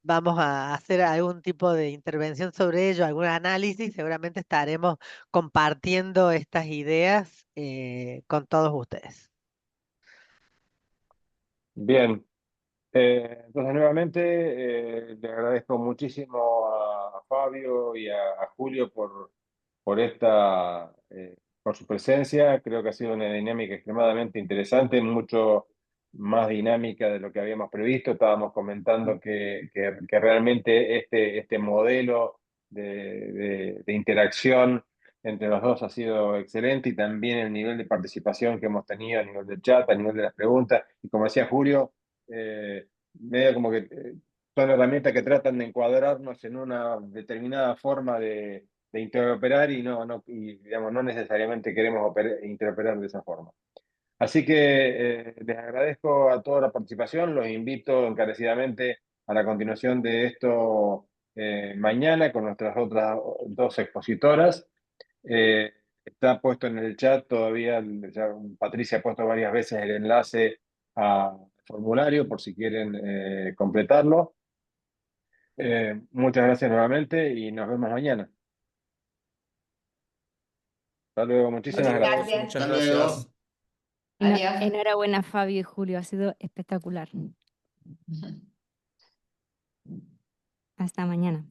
Vamos a hacer algún tipo de intervención sobre ello, algún análisis. Seguramente estaremos compartiendo estas ideas con todos ustedes. Bien. Entonces, nuevamente, le agradezco muchísimo a Fabio y a Julio por su presencia. Creo que ha sido una dinámica extremadamente interesante, mucho más dinámica de lo que habíamos previsto. Estábamos comentando que realmente este modelo de interacción entre los dos ha sido excelente, y también el nivel de participación que hemos tenido a nivel del chat, a nivel de las preguntas. Y como decía Julio, medio como que son herramientas que tratan de encuadrarnos en una determinada forma de interoperar, y digamos, no necesariamente queremos interoperar de esa forma. Así que les agradezco a toda la participación. Los invito encarecidamente a la continuación de esto mañana con nuestras otras 2 expositoras. Está puesto en el chat todavía, ya Patricia ha puesto varias veces el enlace al formulario por si quieren completarlo. Muchas gracias nuevamente y nos vemos mañana. Hasta luego, muchísimas Muchas gracias. gracias. Muchas Hasta luego. gracias. Adiós. Enhorabuena, Fabio y Julio, ha sido espectacular. Hasta mañana.